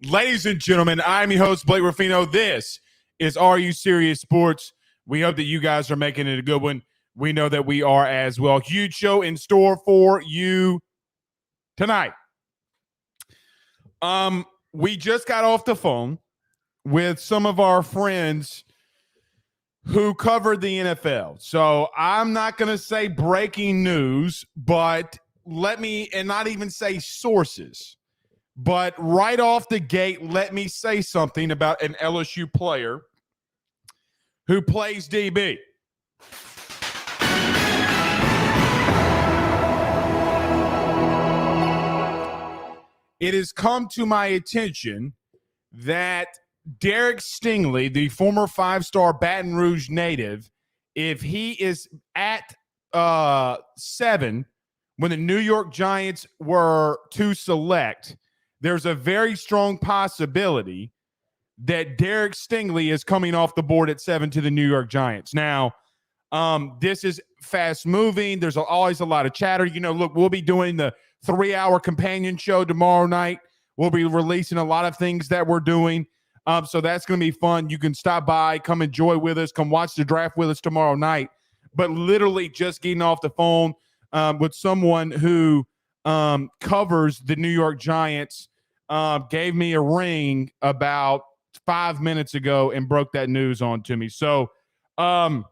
Ladies and gentlemen, I'm your host, Blake Ruffino. This is Are You Serious Sports? We hope that you guys are making it a good one. We know that we are as well. Huge show in store for you tonight. We just got off the phone with some of our friends who covered the NFL. So I'm not going to say breaking news, but let me, and not even say sources, but right off the gate, let me say something about an LSU player who plays DB. It has come to my attention that Derek Stingley, the former five-star Baton Rouge native, if he is at 7 when the New York Giants were to select, there's a very strong possibility that Derek Stingley is coming off the board at 7 to the New York Giants. Now, this is fast-moving. There's always a lot of chatter. You know, look, we'll be doing the 3-hour companion show tomorrow night. We'll be releasing a lot of things that we're doing. So that's going to be fun. You can stop by, come enjoy with us, come watch the draft with us tomorrow night. But literally just getting off the phone with someone who covers the New York Giants gave me a ring about 5 minutes ago and broke that news on to me. So going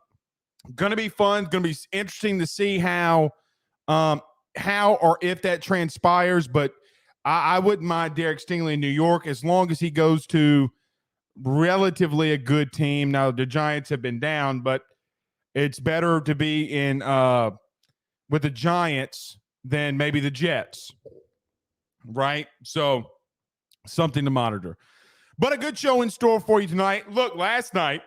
to be fun. Going to be interesting to see how or if that transpires. But I wouldn't mind Derek Stingley in New York as long as he goes to relatively a good team. Now, the Giants have been down, but it's better to be in with the Giants than maybe the Jets, right? So something to monitor. But a good show in store for you tonight. Look, last night,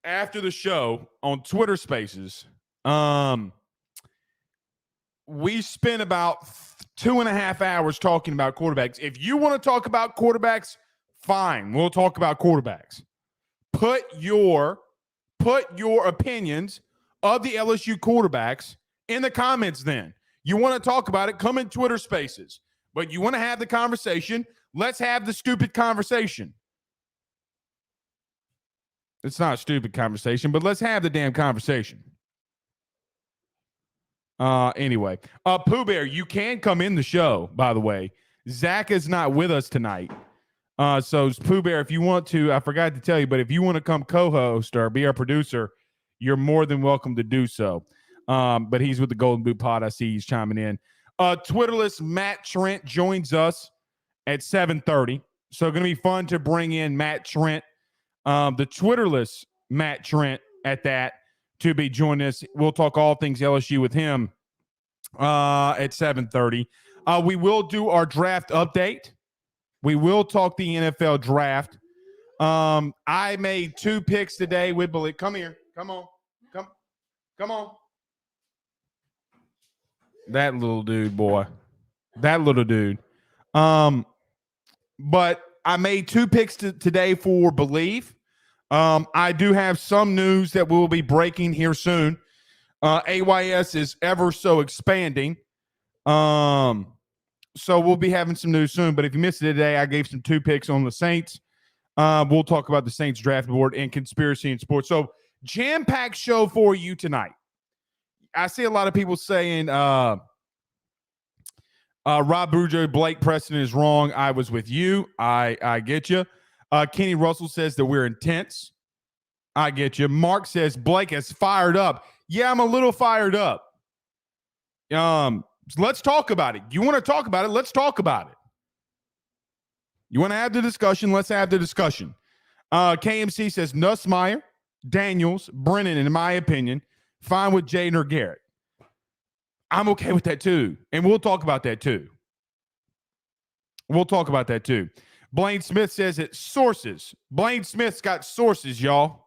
after the show on Twitter Spaces, we spent about 2.5 hours talking about quarterbacks. If you want to talk about quarterbacks, fine. We'll talk about quarterbacks. Put your opinions of the LSU quarterbacks in the comments then. You want to talk about it, come in Twitter Spaces. But you want to have the conversation, let's have the stupid conversation. It's not a stupid conversation, but let's have the damn conversation. Anyway, Pooh Bear, you can come in the show, by the way. Zach is not with us tonight. So Pooh Bear, if you want to, I forgot to tell you, but if you want to come co-host or be our producer, you're more than welcome to do so. But he's with the Golden Boot Pod. I see he's chiming in. Twitterless Matt Trent joins us at 7:30. So going to be fun to bring in Matt Trent, the Twitterless Matt Trent at that, to be joining us. We'll talk all things LSU with him at 7:30. We will do our draft update. We will talk the NFL draft. I made 2 picks today with Billy. Come here. Come on. Come on. That little dude, boy. That little dude. But I made 2 picks today for Believe. I do have some news that we'll be breaking here soon. AYS is ever so expanding. So we'll be having some news soon. But if you missed it today, I gave some 2 picks on the Saints. We'll talk about the Saints draft board and conspiracy in sports. So jam-packed show for you tonight. I see a lot of people saying Rob Brujo, Blake Preston is wrong. I was with you. I get you. Kenny Russell says that we're intense. I get you. Mark says Blake is fired up. Yeah, I'm a little fired up. Let's talk about it. You want to talk about it? Let's talk about it. You want to have the discussion? Let's have the discussion. KMC says Nussmeier, Daniels, Brennan, in my opinion, fine with Jaden or Garrett. I'm okay with that too. And we'll talk about that too. Blaine Smith says it's sources. Blaine Smith's got sources, y'all.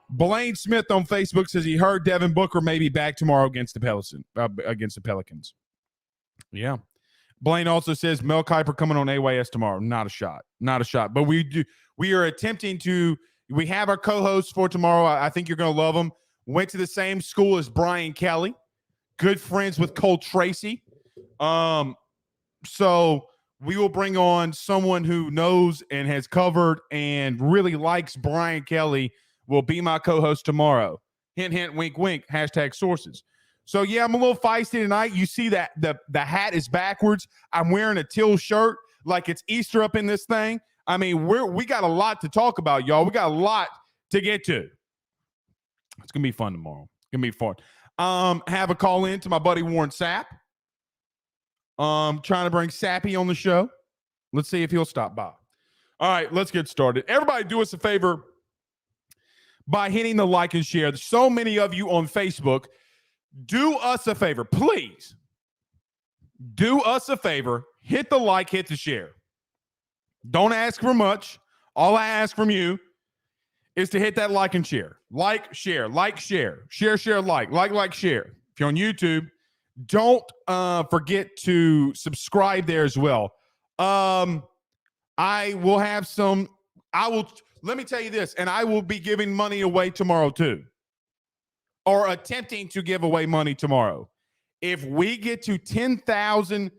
Blaine Smith on Facebook says he heard Devin Booker may be back tomorrow against the Pelicans. Yeah. Blaine also says Mel Kiper coming on AYS tomorrow. Not a shot. But we are attempting to. We have our co-hosts for tomorrow. I think you're going to love them. went to the same school as Brian Kelly, good friends with Cole Tracy. So we will bring on someone who knows and has covered and really likes Brian Kelly, will be my co-host tomorrow. Hint, hint, wink, wink, hashtag sources. So, yeah, I'm a little feisty tonight. You see that the hat is backwards. I'm wearing a teal shirt like it's Easter up in this thing. I mean, we got a lot to talk about, y'all. We got a lot to get to. It's going to be fun tomorrow. It's going to be fun. Have a call in to my buddy Warren Sapp. Trying to bring Sappy on the show. Let's see if he'll stop by. All right, let's get started. Everybody do us a favor by hitting the like and share. There's so many of you on Facebook. Do us a favor, please. Do us a favor. Hit the like, hit the share. Don't ask for much. All I ask from you is to hit that like and share. Like, share, share, like, share. If you're on YouTube, don't forget to subscribe there as well. I will have some, let me tell you this, and I will be giving money away tomorrow too, or attempting to give away money tomorrow. If we get to 10,000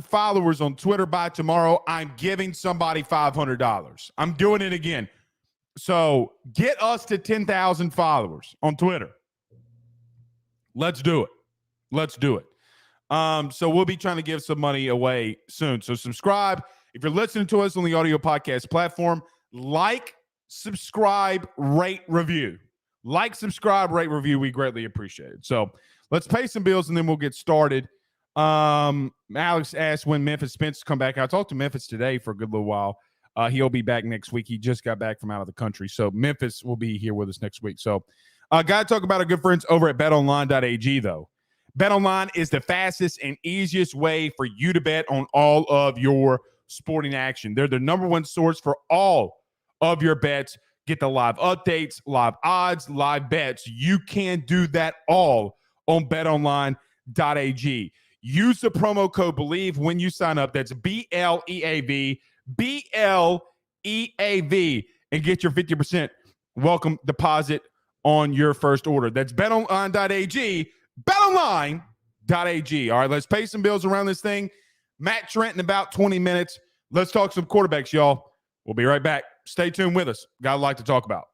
followers on Twitter by tomorrow, I'm giving somebody $500. I'm doing it again. So get us to 10,000 followers on Twitter. Let's do it. Let's do it. So we'll be trying to give some money away soon. So subscribe. If you're listening to us on the audio podcast platform, like, subscribe, rate, review. Like, subscribe, rate, review. We greatly appreciate it. So let's pay some bills and then we'll get started. Alex asked when Memphis Spence come back. I talked to Memphis today for a good little while. He'll be back next week. He just got back from out of the country. So Memphis will be here with us next week. So got to talk about our good friends over at betonline.ag, though. BetOnline is the fastest and easiest way for you to bet on all of your sporting action. They're the number one source for all of your bets. Get the live updates, live odds, live bets. You can do that all on betonline.ag. Use the promo code BELIEVE when you sign up. That's BLEAV, BLEAV, and get your 50% welcome deposit on your first order. That's betonline.ag, betonline.ag. All right, let's pay some bills around this thing. Matt Trent in about 20 minutes. Let's talk some quarterbacks, y'all. We'll be right back. Stay tuned with us. Got a lot to talk about.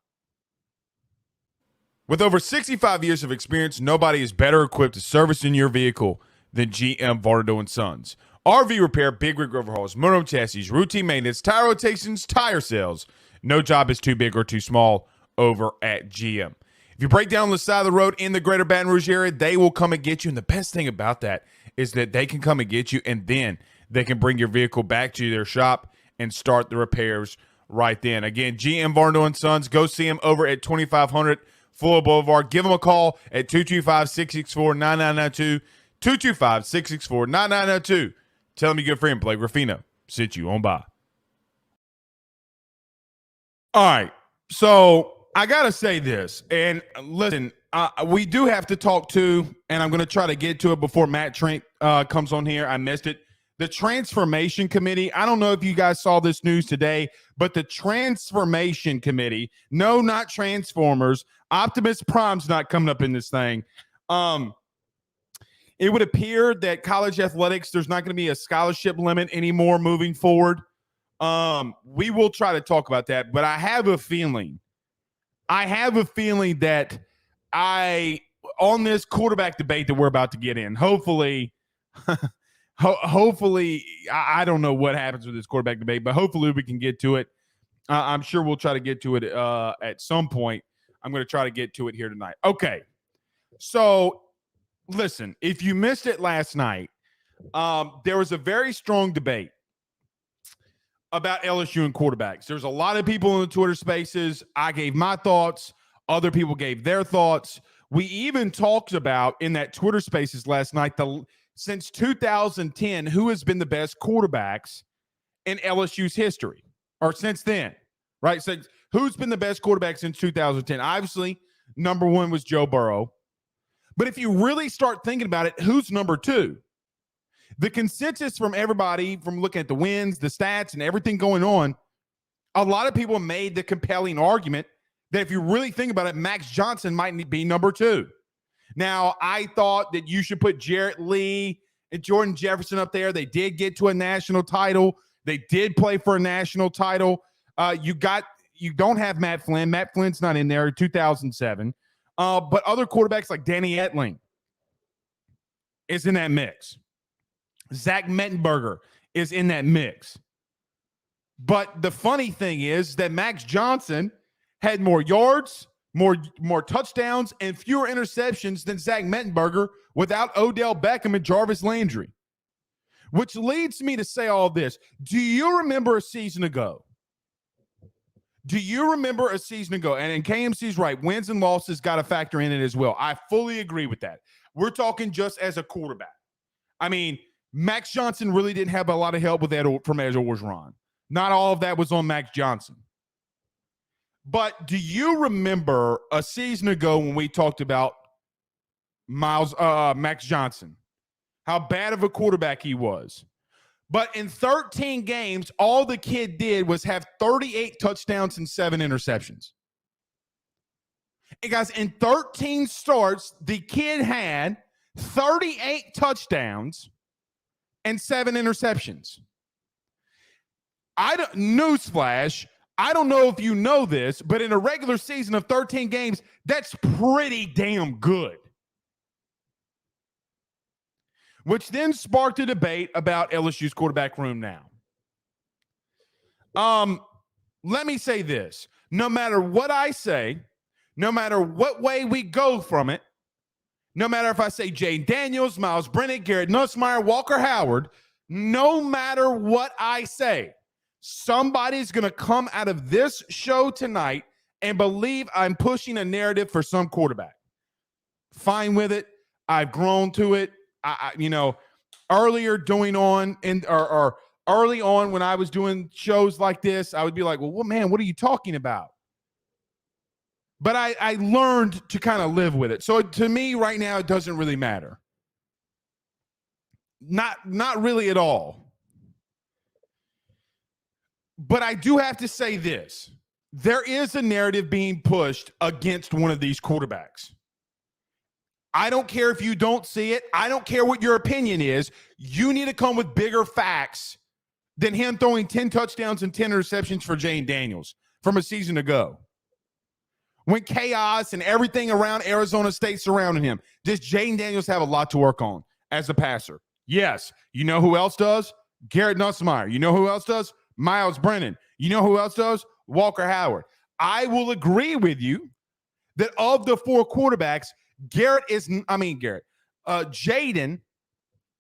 With over 65 years of experience, nobody is better equipped to service in your vehicle than GM Varnado & Sons. RV repair, big rig overhauls, motorhome chassis, routine maintenance, tire rotations, tire sales. No job is too big or too small over at GM. If you break down on the side of the road in the greater Baton Rouge area, they will come and get you. And the best thing about that is that they can come and get you, and then they can bring your vehicle back to their shop and start the repairs right then. Again, GM Varnado & Sons. Go see them over at 2500 Fuller Boulevard. Give them a call at 225-664-9992. 225-664-9992. Tell them your good friend Blake Ruffino sent you on by. All right. So I got to say this. And listen, we do have to talk to, and I'm going to try to get to it before Matt Trent comes on here. I missed it. The Transformation Committee. I don't know if you guys saw this news today, but the Transformation Committee, no, not Transformers. Optimus Prime's not coming up in this thing. It would appear that college athletics, there's not going to be a scholarship limit anymore moving forward. We will try to talk about that, but I have a feeling that on this quarterback debate that we're about to get in, hopefully, I don't know what happens with this quarterback debate, but hopefully we can get to it. I'm sure we'll try to get to it at some point. I'm going to try to get to it here tonight. Okay. So listen, if you missed it last night, there was a very strong debate about LSU and quarterbacks. There's a lot of people in the Twitter spaces. I gave my thoughts. Other people gave their thoughts. We even talked about in that Twitter spaces last night, since 2010, who has been the best quarterbacks in LSU's history, or since then, right? So who's been the best quarterback since 2010? Obviously, number one was Joe Burrow. But if you really start thinking about it, who's number two? The consensus from everybody, from looking at the wins, the stats, and everything going on, a lot of people made the compelling argument that if you really think about it, Max Johnson might be number 2. Now, I thought that you should put Jarrett Lee and Jordan Jefferson up there. They did get to a national title. They did play for a national title. You don't have Matt Flynn. Matt Flynn's not in there, 2007. But other quarterbacks like Danny Etling is in that mix. Zach Mettenberger is in that mix. But the funny thing is that Max Johnson had more yards, more touchdowns, and fewer interceptions than Zach Mettenberger without Odell Beckham and Jarvis Landry. Which leads me to say all this. Do you remember a season ago? And KMC's right, wins and losses got to factor in it as well. I fully agree with that. We're talking just as a quarterback. I mean, Max Johnson really didn't have a lot of help with that from Ed Orgeron. Not all of that was on Max Johnson. But do you remember a season ago when we talked about Max Johnson, how bad of a quarterback he was? But in 13 games, all the kid did was have 38 touchdowns and 7 interceptions. And guys, in 13 starts, the kid had 38 touchdowns and 7 interceptions. Newsflash, I don't know if you know this, but in a regular season of 13 games, that's pretty damn good. Which then sparked a debate about LSU's quarterback room now. Let me say this. No matter what I say, no matter what way we go from it, no matter if I say Jane Daniels, Miles Brennan, Garrett Nussmeier, Walker Howard, no matter what I say, somebody's going to come out of this show tonight and believe I'm pushing a narrative for some quarterback. Fine with it. I've grown to it. Earlier early on when I was doing shows like this, I would be like, well, man, what are you talking about? But I learned to kind of live with it. So to me right now, it doesn't really matter. Not really at all. But I do have to say this. There is a narrative being pushed against one of these quarterbacks. I don't care if you don't see it. I don't care what your opinion is. You need to come with bigger facts than him throwing 10 touchdowns and 10 interceptions for Jane Daniels from a season ago. When chaos and everything around Arizona State surrounding him, does Jane Daniels have a lot to work on as a passer? Yes. You know who else does? Garrett Nussmeier. You know who else does? Miles Brennan. You know who else does? Walker Howard. I will agree with you that of the 4 quarterbacks, Jaden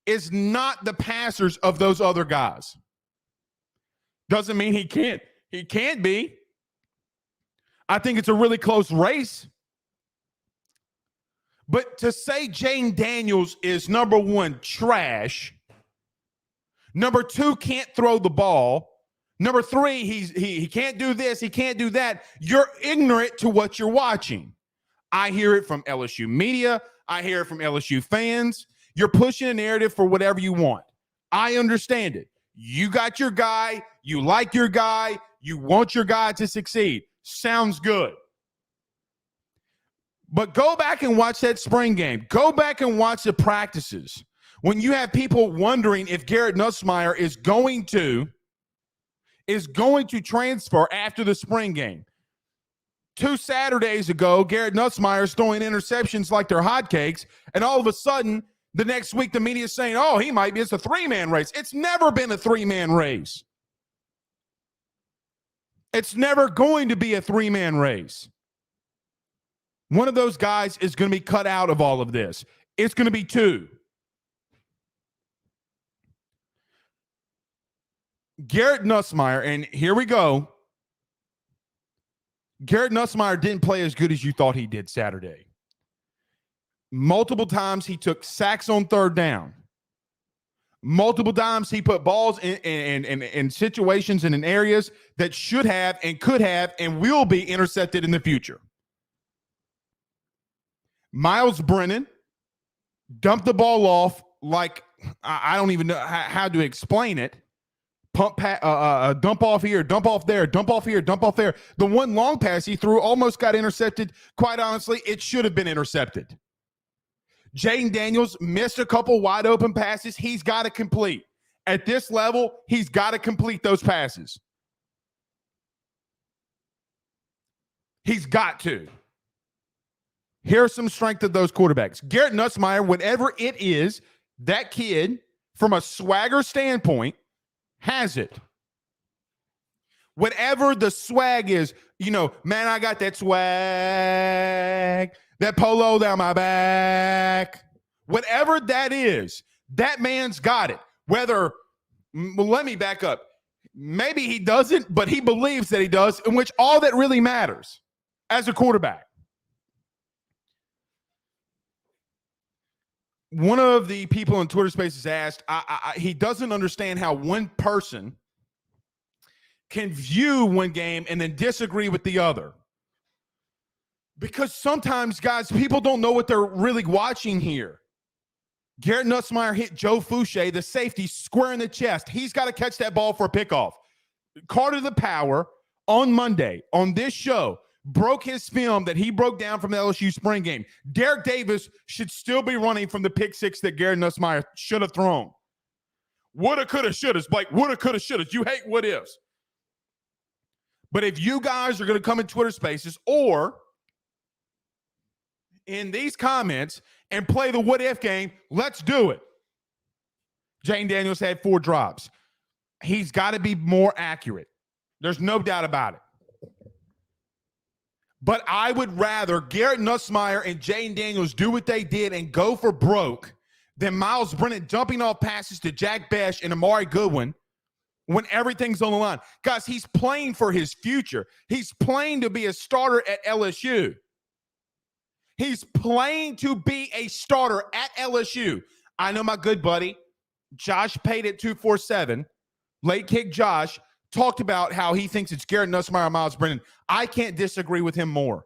is not the passers of those other guys. Doesn't mean he can't. He can't be. I think it's a really close race. But to say Jane Daniels is number 1, trash. Number 2, can't throw the ball. Number 3, he can't do this, he can't do that. You're ignorant to what you're watching. I hear it from LSU media. I hear it from LSU fans. You're pushing a narrative for whatever you want. I understand it. You got your guy. You like your guy. You want your guy to succeed. Sounds good. But go back and watch that spring game. Go back and watch the practices. When you have people wondering if Garrett Nussmeier is going to transfer after the spring game. 2 Saturdays ago, Garrett Nussmeier is throwing interceptions like they're hotcakes, and all of a sudden, the next week, the media is saying, oh, he might be. It's a 3-man race. It's never been a 3-man race. It's never going to be a 3-man race. One of those guys is going to be cut out of all of this. It's going to be 2. Garrett Nussmeier, and here we go. Garrett Nussmeier didn't play as good as you thought he did Saturday. Multiple times he took sacks on 3rd down. Multiple times he put balls in situations and in areas that should have and could have and will be intercepted in the future. Miles Brennan dumped the ball off like I don't even know how to explain it. dump off here, dump off there, dump off here, dump off there. The one long pass he threw almost got intercepted. Quite honestly, it should have been intercepted. Jaden Daniels missed a couple wide open passes. He's got to complete. At this level, he's got to complete those passes. He's got to. Here's some strength of those quarterbacks. Garrett Nussmeier, whatever it is, that kid, from a swagger standpoint, has it. Whatever the swag is, man, I got that swag, that polo down my back. Whatever that is, that man's got it. Let me back up. Maybe he doesn't, but he believes that he does, in which all that really matters as a quarterback. One of the people in Twitter Spaces asked, he doesn't understand how one person can view one game and then disagree with the other. Because sometimes, guys, people don't know what they're really watching here. Garrett Nussmeier hit Joe Fouché, the safety, square in the chest. He's got to catch that ball for a pickoff. Carter the Power, on Monday, on this show, broke his film that he broke down from the LSU spring game. Derek Davis should still be running from the pick six that Garrett Nussmeier should have thrown. Woulda, coulda, shouldas. Blake, woulda, coulda, shouldas. You hate what ifs. But if you guys are going to come in Twitter Spaces or in these comments and play the what if game, let's do it. Jaden Daniels had 4 drops. He's got to be more accurate. There's no doubt about it. But I would rather Garrett Nussmeier and Jaden Daniels do what they did and go for broke than Miles Brennan jumping off passes to Jack Besh and Amari Goodwin when everything's on the line. Guys, he's playing for his future. He's playing to be a starter at LSU. He's playing to be a starter at LSU. I know my good buddy, Josh Pate at 247, late kick Josh, talked about how he thinks it's Garrett Nussmeier and Miles Brennan. I can't disagree with him more.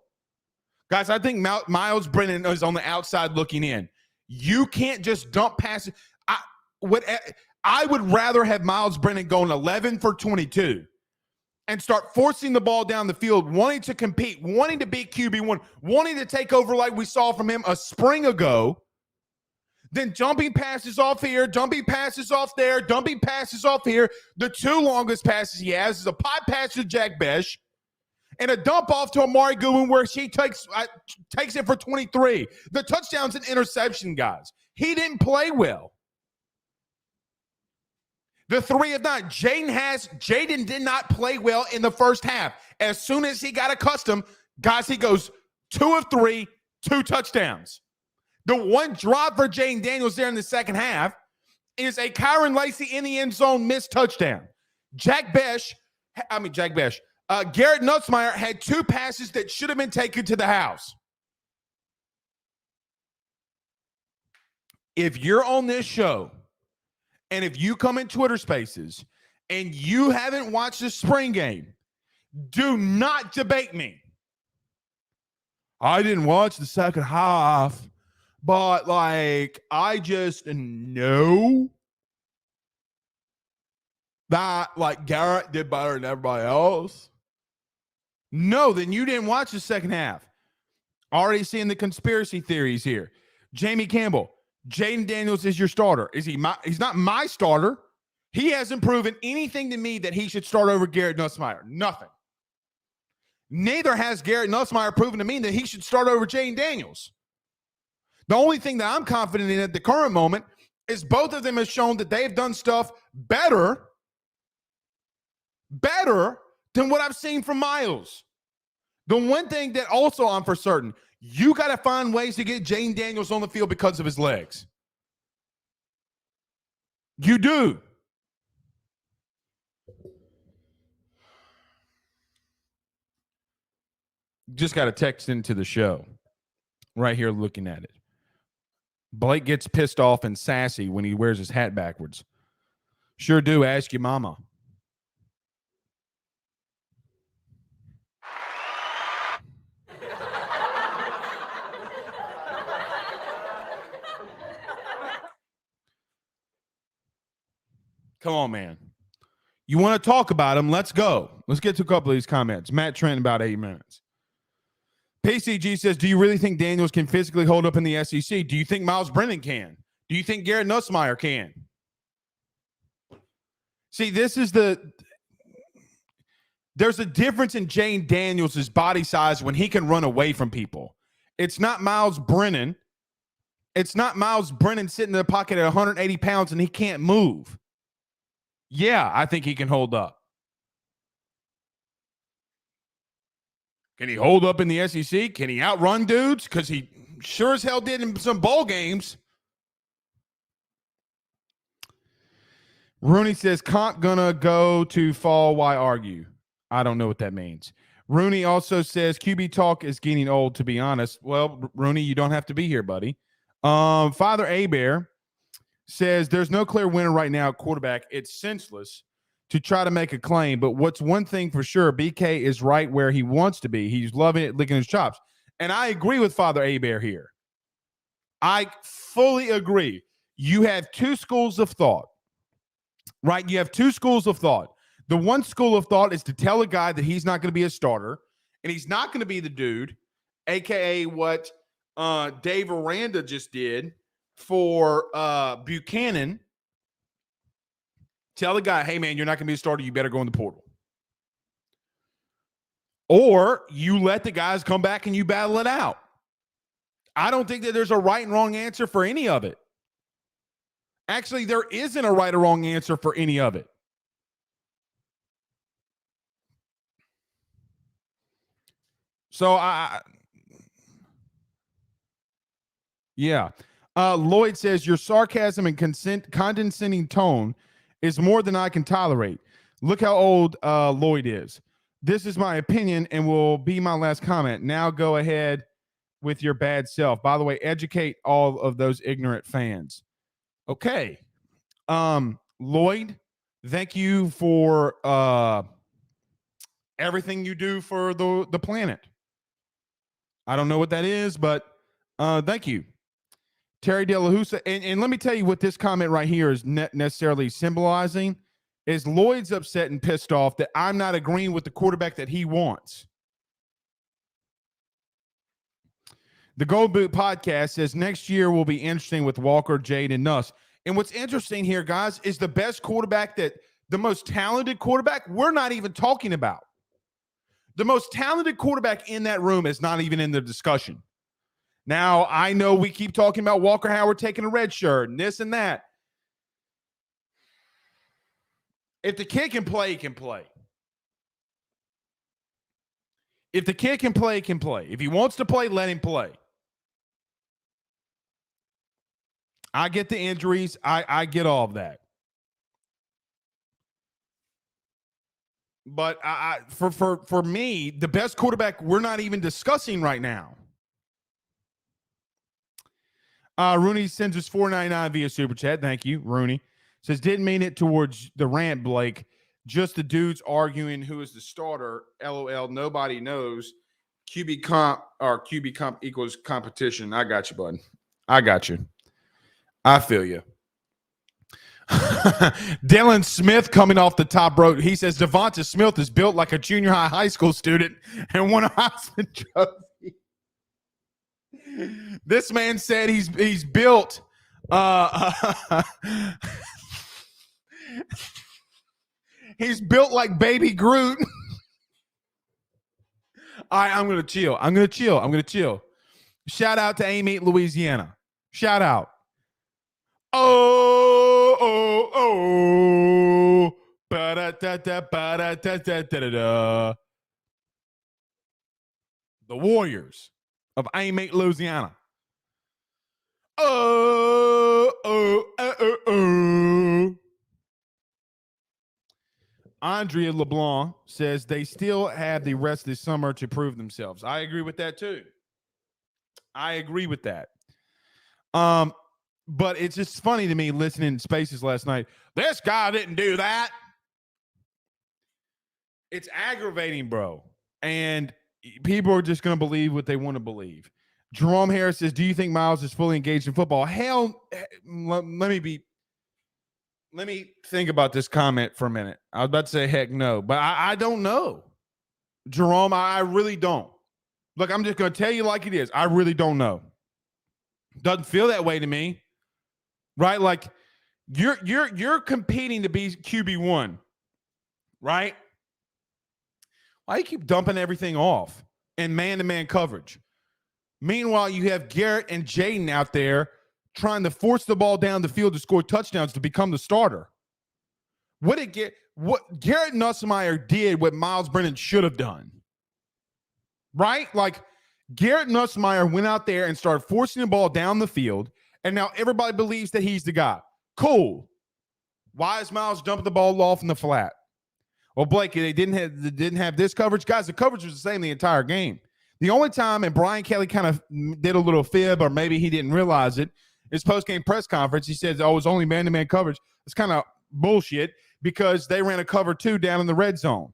Guys, I think Miles Brennan is on the outside looking in. You can't just dump passes. I would rather have Miles Brennan going 11 for 22 and start forcing the ball down the field, wanting to compete, wanting to beat QB1, wanting to take over like we saw from him a spring ago, then dumping passes off here, dumping passes off there, dumping passes off here. The 2 longest passes he has is a pop pass to Jack Besh and a dump off to Amari Goodwin where she takes it for 23. The touchdown's an interception, guys. He didn't play well. The 3 of 9. Jaden did not play well in the first half. As soon as he got accustomed, guys, he goes 2 of 3, 2 touchdowns. The one drop for Jaden Daniels there in the second half is a Kyron Lacey in the end zone missed touchdown. Garrett Nussmeier had 2 passes that should have been taken to the house. If you're on this show and if you come in Twitter Spaces and you haven't watched the spring game, do not debate me. I didn't watch the second half. But, I just know that, Garrett did better than everybody else. No, then you didn't watch the second half. Already seeing the conspiracy theories here. Jamie Campbell, Jaden Daniels is your starter. He's not my starter. He hasn't proven anything to me that he should start over Garrett Nussmeier. Nothing. Neither has Garrett Nussmeier proven to me that he should start over Jaden Daniels. The only thing that I'm confident in at the current moment is both of them have shown that they've done stuff better than what I've seen from Miles. The one thing that also I'm for certain, you got to find ways to get Jaden Daniels on the field because of his legs. You do. Just got a text into the show right here looking at it. Blake gets pissed off and sassy when he wears his hat backwards. Sure do. Ask your mama. Come on, man. You want to talk about him? Let's go. Let's get to a couple of these comments. Matt Trent, about 8 minutes. PCG says, do you really think Daniels can physically hold up in the SEC? Do you think Miles Brennan can? Do you think Garrett Nussmeier can? See, there's a difference in Jane Daniels' body size when he can run away from people. It's not Miles Brennan. It's not Miles Brennan sitting in the pocket at 180 pounds and he can't move. Yeah, I think he can hold up. Can he hold up in the SEC? Can he outrun dudes? Because he sure as hell did in some bowl games. Rooney says, Comp gonna go to fall. Why argue? I don't know what that means. Rooney also says, QB talk is getting old, to be honest. Well, Rooney, you don't have to be here, buddy. Father Abear says, there's no clear winner right now at quarterback. It's senseless to try to make a claim, but what's one thing for sure, BK is right where he wants to be. He's loving it, licking his chops. And I agree with Father Abear here. I fully agree. You have two schools of thought, right? You have two schools of thought. The one school of thought is to tell a guy that he's not going to be a starter, and he's not going to be the dude, a.k.a. what Dave Aranda just did for Buchanan. Tell the guy, hey, man, you're not going to be a starter. You better go in the portal. Or you let the guys come back and you battle it out. I don't think that there's a right and wrong answer for any of it. Actually, there isn't a right or wrong answer for any of it. So, yeah. Lloyd says, your sarcasm and condescending tone is more than I can tolerate. Look how old Lloyd is. This is my opinion and will be my last comment. Now go ahead with your bad self. By the way, educate all of those ignorant fans. Okay. Lloyd, thank you for everything you do for the planet. I don't know what that is, but thank you. Terry De La Husa, and let me tell you what this comment right here is necessarily symbolizing is Lloyd's upset and pissed off that I'm not agreeing with the quarterback that he wants. The Gold Boot podcast says next year will be interesting with Walker, Jade, and Nuss. And what's interesting here, guys, is the best quarterback the most talented quarterback we're not even talking about. The most talented quarterback in that room is not even in the discussion. Now, I know we keep talking about Walker Howard taking a red shirt and this and that. If the kid can play, he can play. If the kid can play, he can play. If he wants to play, let him play. I get the injuries. I get all of that. But for me, the best quarterback we're not even discussing right now. Rooney sends us $4.99 via Super Chat. Thank you, Rooney. Says, didn't mean it towards the rant, Blake. Just the dudes arguing who is the starter. LOL, nobody knows. QB comp equals competition. I got you, bud. I got you. I feel you. Dylan Smith coming off the top rope. He says, Devonta Smith is built like a junior high school student and won a Heisman Trophy. This man said he's built he's built like baby Groot. All right, I'm going to chill. Shout out to Amy, Louisiana. Shout out. Oh. Ba-da-da-da-ba-da-da-da-da-da. The Warriors of Amy, Louisiana. Oh. Andrea LeBlanc says they still have the rest of the summer to prove themselves. I agree with that too. But it's just funny to me listening to Spaces last night. This guy didn't do that. It's aggravating, bro. And people are just going to believe what they want to believe. Jerome Harris says, do you think Miles is fully engaged in football? Hell, let me be. Let me think about this comment for a minute. I was about to say heck no, but I don't know. Jerome, I really don't. Look, I'm just going to tell you like it is. I really don't know. Doesn't feel that way to me. Right? Like you're competing to be QB1. Right? Why do you keep dumping everything off in man-to-man coverage? Meanwhile, you have Garrett and Jaden out there trying to force the ball down the field to score touchdowns to become the starter. What Garrett Nussmeier did what Miles Brennan should have done. Right? Like Garrett Nussmeier went out there and started forcing the ball down the field, and now everybody believes that he's the guy. Cool. Why is Miles dumping the ball off in the flat? Well, Blake, they didn't have this coverage. Guys, the coverage was the same the entire game. The only time, and Brian Kelly kind of did a little fib, or maybe he didn't realize it, his post-game press conference, he said, oh, it was only man-to-man coverage. It's kind of bullshit because they ran a cover 2 down in the red zone.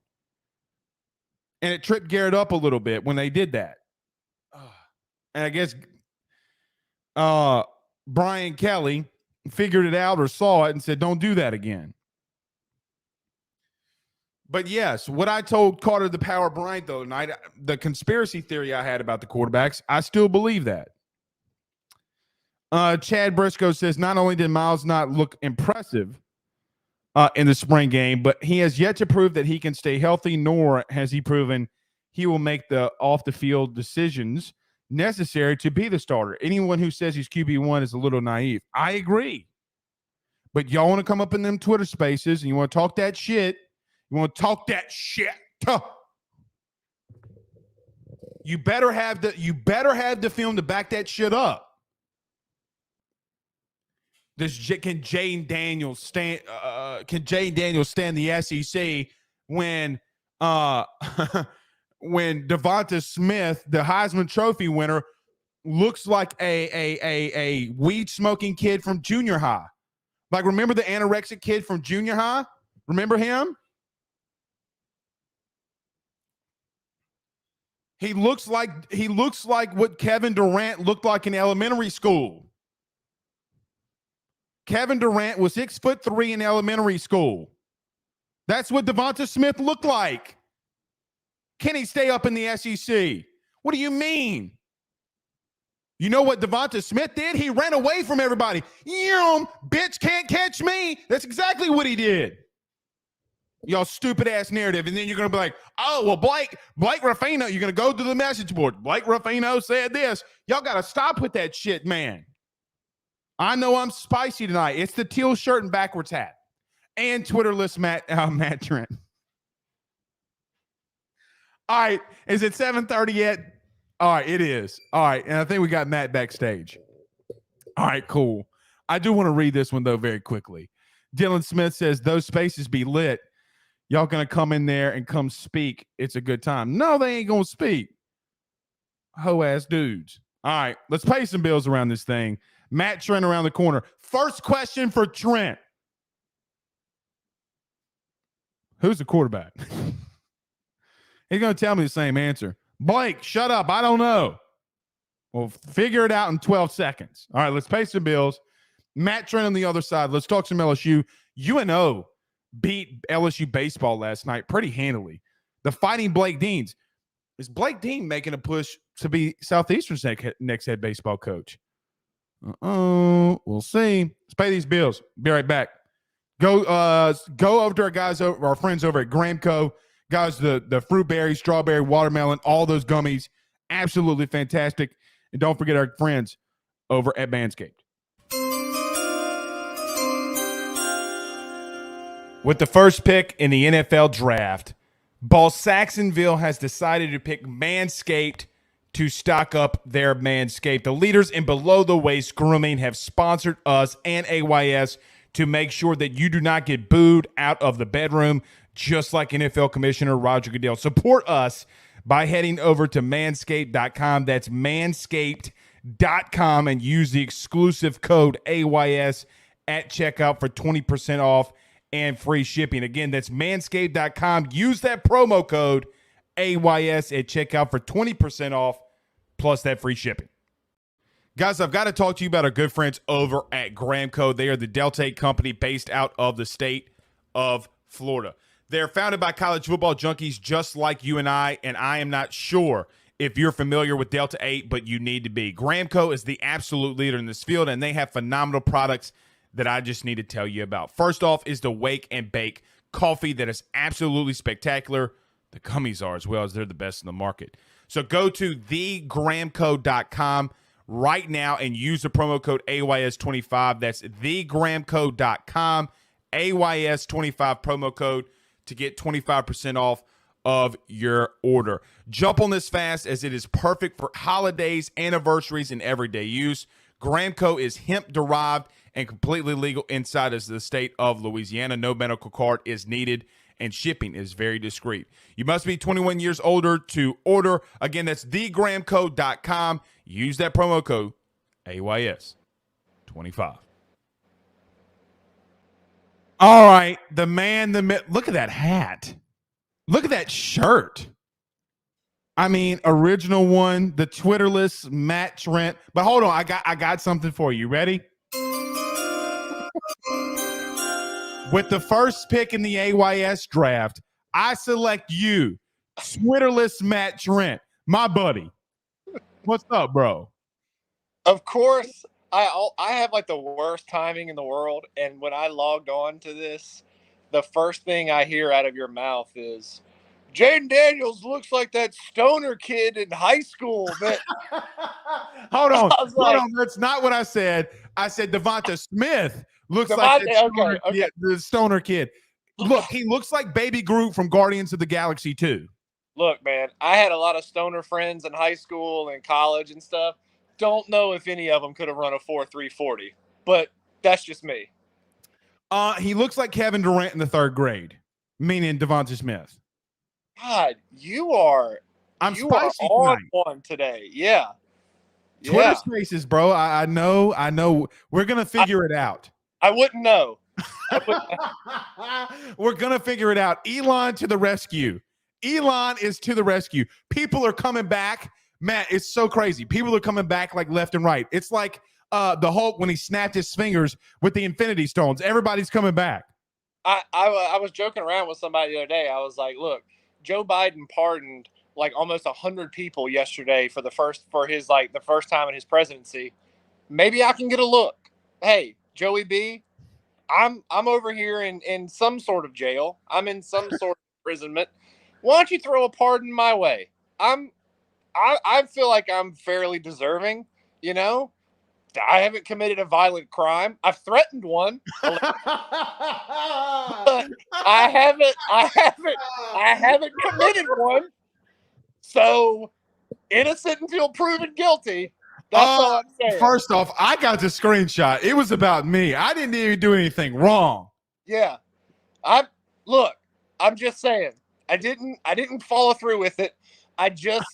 And it tripped Garrett up a little bit when they did that. And I guess Brian Kelly figured it out or saw it and said, don't do that again. But yes, what I told Carter the Power Bryant the other night, the conspiracy theory I had about the quarterbacks, I still believe that. Chad Briscoe says not only did Miles not look impressive in the spring game, but he has yet to prove that he can stay healthy, nor has he proven he will make the off-the-field decisions necessary to be the starter. Anyone who says he's QB1 is a little naive. I agree. But y'all want to come up in them Twitter spaces and you want to talk that shit. You want to talk that shit. You better have the film to back that shit up. Can Jaden Daniels stand? Can Jaden Daniels stand the SEC when when Devonta Smith, the Heisman Trophy winner, looks like a weed smoking kid from junior high? Like, remember the anorexic kid from junior high? Remember him? He looks like what Kevin Durant looked like in elementary school. Kevin Durant was 6'3" in elementary school. That's what Devonta Smith looked like. Can he stay up in the SEC? What do you mean? You know what Devonta Smith did? He ran away from everybody. Bitch can't catch me. That's exactly what he did. Y'all stupid ass narrative. And then you're going to be like, oh, well, Blake Ruffino, you're going to go to the message board. Blake Ruffino said this. Y'all got to stop with that shit, man. I know I'm spicy tonight. It's the teal shirt and backwards hat. And Twitterless Matt Trent. All right. Is it 7:30 yet? All right, it is. All right. And I think we got Matt backstage. All right, cool. I do want to read this one, though, very quickly. Dylan Smith says, those spaces be lit. Y'all going to come in there and come speak. It's a good time. No, they ain't going to speak. Ho-ass dudes. All right, let's pay some bills around this thing. Matt Trent around the corner. First question for Trent. Who's the quarterback? He's going to tell me the same answer. Blake, shut up. I don't know. Well, figure it out in 12 seconds. All right, let's pay some bills. Matt Trent on the other side. Let's talk some LSU. UNO beat LSU baseball last night pretty handily. The Fighting Blake Deans. Is Blake Dean making a push to be Southeastern's next head baseball coach? We'll see. Let's pay these bills. Be right back. Go over to our friends over at Gramco. Guys, the fruit berry, strawberry, watermelon, all those gummies, absolutely fantastic. And don't forget our friends over at Manscaped. With the first pick in the NFL draft, Ball Saxonville has decided to pick Manscaped to stock up their Manscaped. The leaders in below-the-waist grooming have sponsored us and AYS to make sure that you do not get booed out of the bedroom, just like NFL Commissioner Roger Goodell. Support us by heading over to manscaped.com. That's manscaped.com, and use the exclusive code AYS at checkout for 20% off and free shipping. Again, that's manscaped.com. Use that promo code AYS at checkout for 20% off plus that free shipping. Guys, I've got to talk to you about our good friends over at Gramco. They are the Delta 8 company based out of the state of Florida. They're founded by college football junkies just like you and I am not sure if you're familiar with Delta 8, but you need to be. Gramco is the absolute leader in this field, and they have phenomenal products that I just need to tell you about. First off is the Wake and Bake coffee that is absolutely spectacular. The gummies are as well, as they're the best in the market. So go to thegramco.com right now and use the promo code AYS25. That's thegramco.com, AYS25 promo code to get 25% off of your order. Jump on this fast as it is perfect for holidays, anniversaries, and everyday use. Gramco is hemp-derived and completely legal inside of the state of Louisiana. No medical card is needed, and shipping is very discreet. You must be 21 years older to order. Again, that's thegramco.com. Use that promo code AYS25. All right, the man, the myth. Look at that hat. Look at that shirt. I mean, original one, the Twitterless Matt Trent. But hold on, I got something for you. Ready? With the first pick in the AYS draft, I select you, Twitterless Matt Trent, my buddy. What's up, bro? Of course, I have like the worst timing in the world, and when I logged on to this, the first thing I hear out of your mouth is, Jaden Daniels looks like that stoner kid in high school. That hold on. That's not what I said. I said Devonta Smith looks like the stoner kid. Look, he looks like Baby Groot from Guardians of the Galaxy 2. Look, man, I had a lot of stoner friends in high school and college and stuff. Don't know if any of them could have run a 4.340, but that's just me. He looks like Kevin Durant in the third grade, meaning Devonta Smith. God, you are spicy on one today. Yeah. Twitter Spaces, bro. I know. We're gonna figure it out. I wouldn't know. We're gonna figure it out. Elon to the rescue. Elon is to the rescue. People are coming back. Matt, it's so crazy. People are coming back like left and right. It's like the Hulk when he snapped his fingers with the Infinity Stones. Everybody's coming back. I was joking around with somebody the other day. I was like, look, Joe Biden pardoned like almost 100 people yesterday for the first time in his presidency. Maybe I can get a look. Hey, Joey B, I'm over here in some sort of jail. I'm in some sort of imprisonment. Why don't you throw a pardon my way? I feel like I'm fairly deserving, you know? I haven't committed a violent crime. I've threatened one. But I haven't committed one. So innocent until proven guilty. That's all I'm saying. First off, I got the screenshot. It was about me. I didn't even do anything wrong. Yeah. I'm just saying. I didn't follow through with it. I just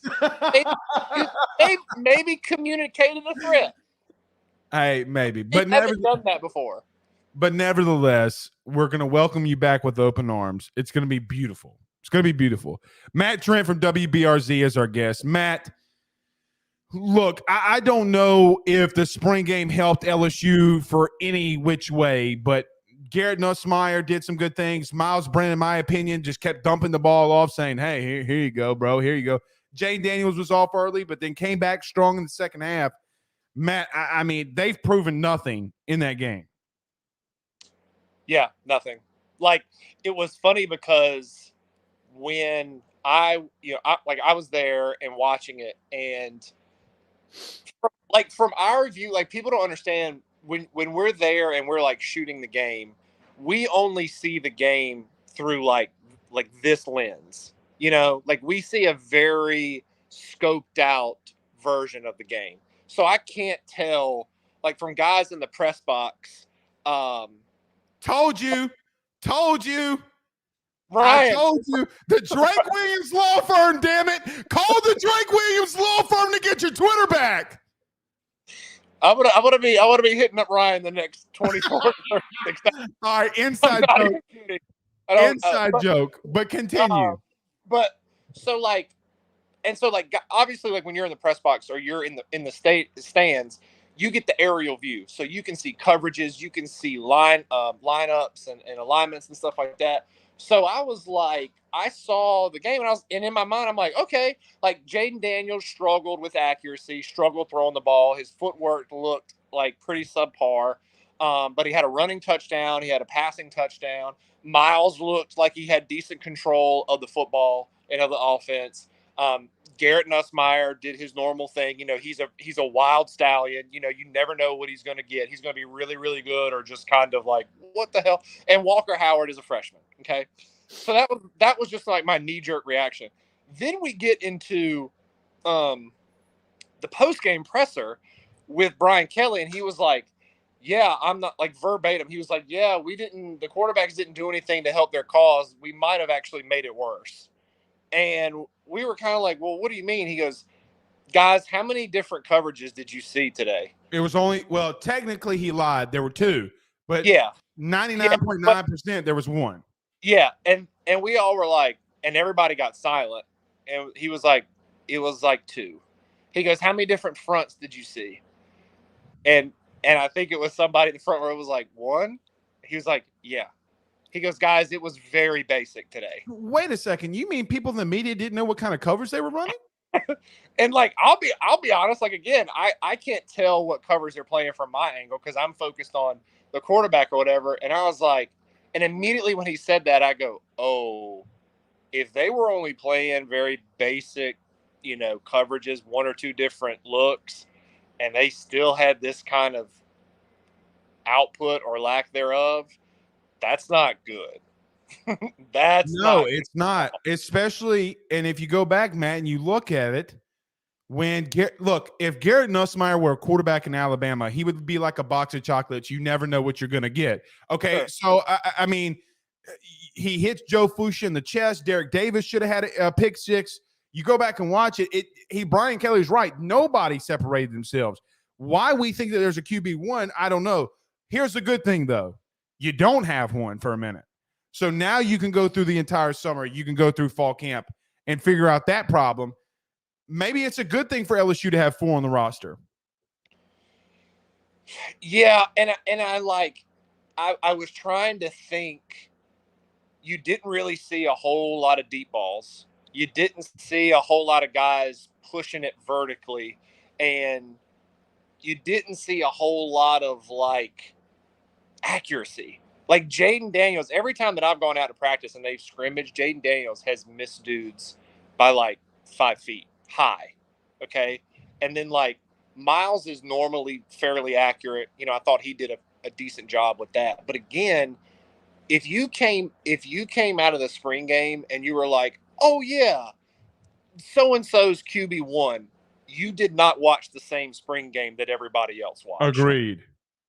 maybe communicated a threat. Hey, maybe, but never done that before. But nevertheless, we're going to welcome you back with open arms. It's going to be beautiful. It's going to be beautiful. Matt Trent from WBRZ is our guest. Matt, look, I don't know if the spring game helped LSU for any which way, but Garrett Nussmeier did some good things. Miles Brennan, in my opinion, just kept dumping the ball off, saying, hey, here you go, bro. Here you go. Jaden Daniels was off early, but then came back strong in the second half. Matt, I mean, they've proven nothing in that game. Yeah, nothing. Like, it was funny because when I was there and watching it, and from our view, like, people don't understand when we're there and we're like shooting the game, we only see the game through like this lens, you know, like we see a very scoped out version of the game. So I can't tell, like, from guys in the press box. Told you. Ryan. I told you. The Drake Williams law firm, damn it. Call the Drake Williams law firm to get your Twitter back. I want to be hitting up Ryan the next 24 36 hours. All right, inside joke. Inside joke, but continue. But so, like, And so, like, obviously, like when you're in the press box or you're in the state stands, you get the aerial view, so you can see coverages, you can see lineups and alignments and stuff like that. So I was like, I saw the game, and in my mind, I'm like, okay, like Jaden Daniels struggled with accuracy, struggled throwing the ball. His footwork looked like pretty subpar, but he had a running touchdown, he had a passing touchdown. Miles looked like he had decent control of the football and of the offense. Garrett Nussmeier did his normal thing. You know, he's a wild stallion. You know, you never know what he's going to get. He's going to be really, really good or just kind of like, what the hell? And Walker Howard is a freshman. Okay. So that was just like my knee jerk reaction. Then we get into the post game presser with Brian Kelly, and he was like, yeah, I'm not like verbatim. He was like, yeah, the quarterbacks didn't do anything to help their cause. We might have actually made it worse. And we were kind of like, well, what do you mean? He goes, guys, how many different coverages did you see today? It was only, well, technically he lied. There were two, but yeah, 99.9% there was one. Yeah, and we all were like, and everybody got silent. And he was like, it was like two. He goes, how many different fronts did you see? And I think it was somebody in the front row was like, one. He was like, yeah. He goes, guys, it was very basic today. Wait a second. You mean people in the media didn't know what kind of coverage they were running? And like, I'll be honest. Like, again, I can't tell what covers they're playing from my angle because I'm focused on the quarterback or whatever. And I was like, and immediately when he said that, I go, oh, if they were only playing very basic, you know, coverages, one or two different looks, and they still had this kind of output or lack thereof, that's not good. It's not. Especially, and if you go back, Matt, and you look at it, if Garrett Nussmeier were a quarterback in Alabama, he would be like a box of chocolates. You never know what you're going to get. Okay, sure. So I mean, he hits Joe Fuchs in the chest. Derek Davis should have had a pick six. You go back and watch it. Brian Kelly's right. Nobody separated themselves. Why we think that there's a QB1, I don't know. Here's the good thing, though. You don't have one for a minute. So now you can go through the entire summer. You can go through fall camp and figure out that problem. Maybe it's a good thing for LSU to have four on the roster. Yeah, and I was trying to think. You didn't really see a whole lot of deep balls. You didn't see a whole lot of guys pushing it vertically, and you didn't see a whole lot of like accuracy. Like Jaden Daniels, every time that I've gone out to practice and they've scrimmaged, Jaden Daniels has missed dudes by like 5 feet high. Okay. And then like Miles is normally fairly accurate. You know, I thought he did a decent job with that. But again, if you came out of the spring game and you were like, oh yeah, so-and-so's QB1, you did not watch the same spring game that everybody else watched. Agreed.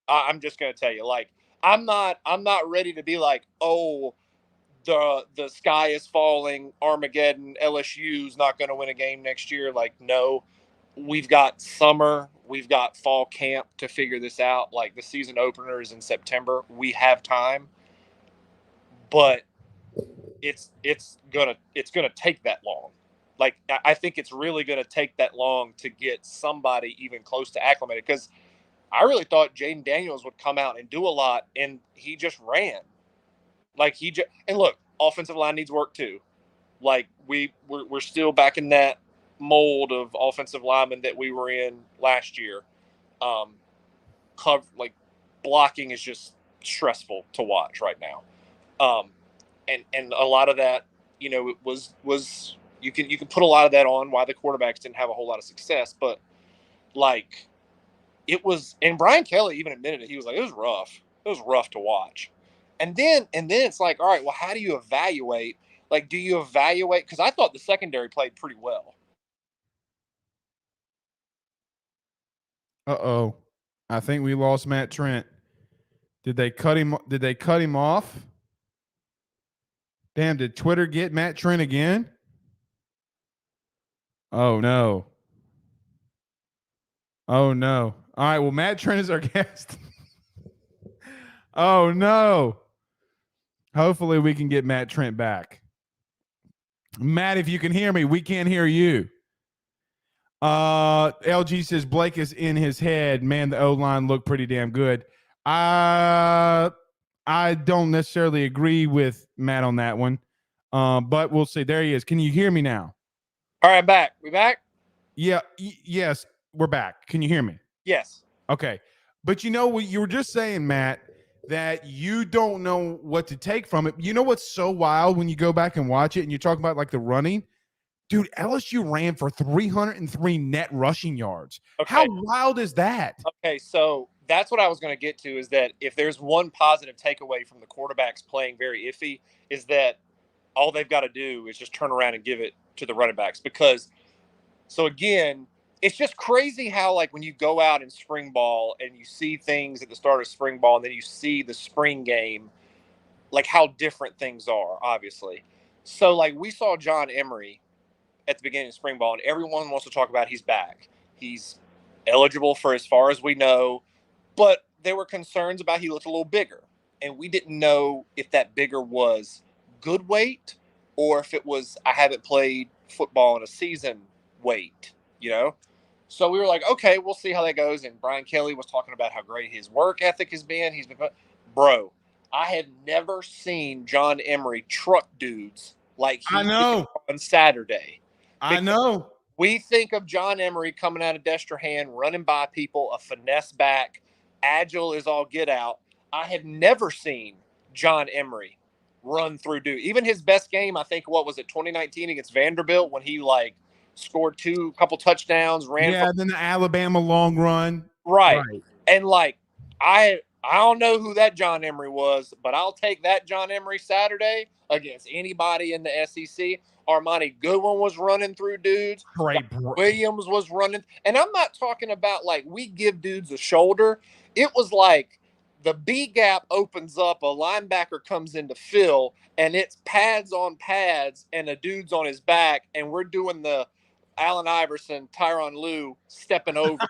I'm just going to tell you, like, I'm not ready to be like, oh, the sky is falling, Armageddon, LSU's not going to win a game next year. Like, no, we've got summer, we've got fall camp to figure this out. Like, the season opener is in September. We have time, but it's gonna take that long. Like, I think it's really gonna take that long to get somebody even close to acclimated, because I really thought Jaden Daniels would come out and do a lot, and he just ran. Like, and look, offensive line needs work too. Like, we're still back in that mold of offensive linemen that we were in last year. Like, blocking is just stressful to watch right now. And a lot of that, you know, it was you can put a lot of that on why the quarterbacks didn't have a whole lot of success, but like, it was, and Brian Kelly even admitted it. He was like, it was rough. It was rough to watch. And then it's like, all right, well, how do you evaluate? Like, do you evaluate? Because I thought the secondary played pretty well. Uh-oh. I think we lost Matt Trent. Did they cut him off? Damn, did Twitter get Matt Trent again? Oh, no. Oh, no. All right, well, Matt Trent is our guest. Oh, no. Hopefully we can get Matt Trent back. Matt, if you can hear me, we can't hear you. LG says Blake is in his head. Man, the O-line looked pretty damn good. I don't necessarily agree with Matt on that one. But we'll see. There he is. Can you hear me now? All right, back. We back? Yeah. Yes, we're back. Can you hear me? Yes. Okay. But you know what you were just saying, Matt, that you don't know what to take from it. You know what's so wild when you go back and watch it and you talk about like the running? Dude, LSU ran for 303 net rushing yards. Okay. How wild is that? Okay, so that's what I was going to get to, is that if there's one positive takeaway from the quarterbacks playing very iffy, is that all they've got to do is just turn around and give it to the running backs. Because, so again, it's just crazy how, like, when you go out in spring ball and you see things at the start of spring ball and then you see the spring game, like how different things are, obviously. So, like, we saw John Emery at the beginning of spring ball, and everyone wants to talk about he's back. He's eligible for as far as we know, but there were concerns about he looked a little bigger, and we didn't know if that bigger was good weight or if it was I haven't played football in a season weight, you know? So we were like, okay, we'll see how that goes. And Brian Kelly was talking about how great his work ethic has been. Bro, I have never seen John Emery truck dudes like he did on Saturday. I know. We think of John Emery coming out of Destrehan, running by people, a finesse back, agile as all get out. I have never seen John Emery run through dude. Even his best game, I think, what was it, 2019 against Vanderbilt, when he like scored couple touchdowns, ran. Yeah, then the Alabama long run. Right. And like I don't know who that John Emery was, but I'll take that John Emery Saturday against anybody in the SEC. Armani Goodwin was running through dudes. Williams was running. And I'm not talking about like we give dudes a shoulder. It was like the B gap opens up, a linebacker comes in to fill, and it's pads on pads, and a dude's on his back, and we're doing the Allen Iverson, Tyronn Lue stepping over.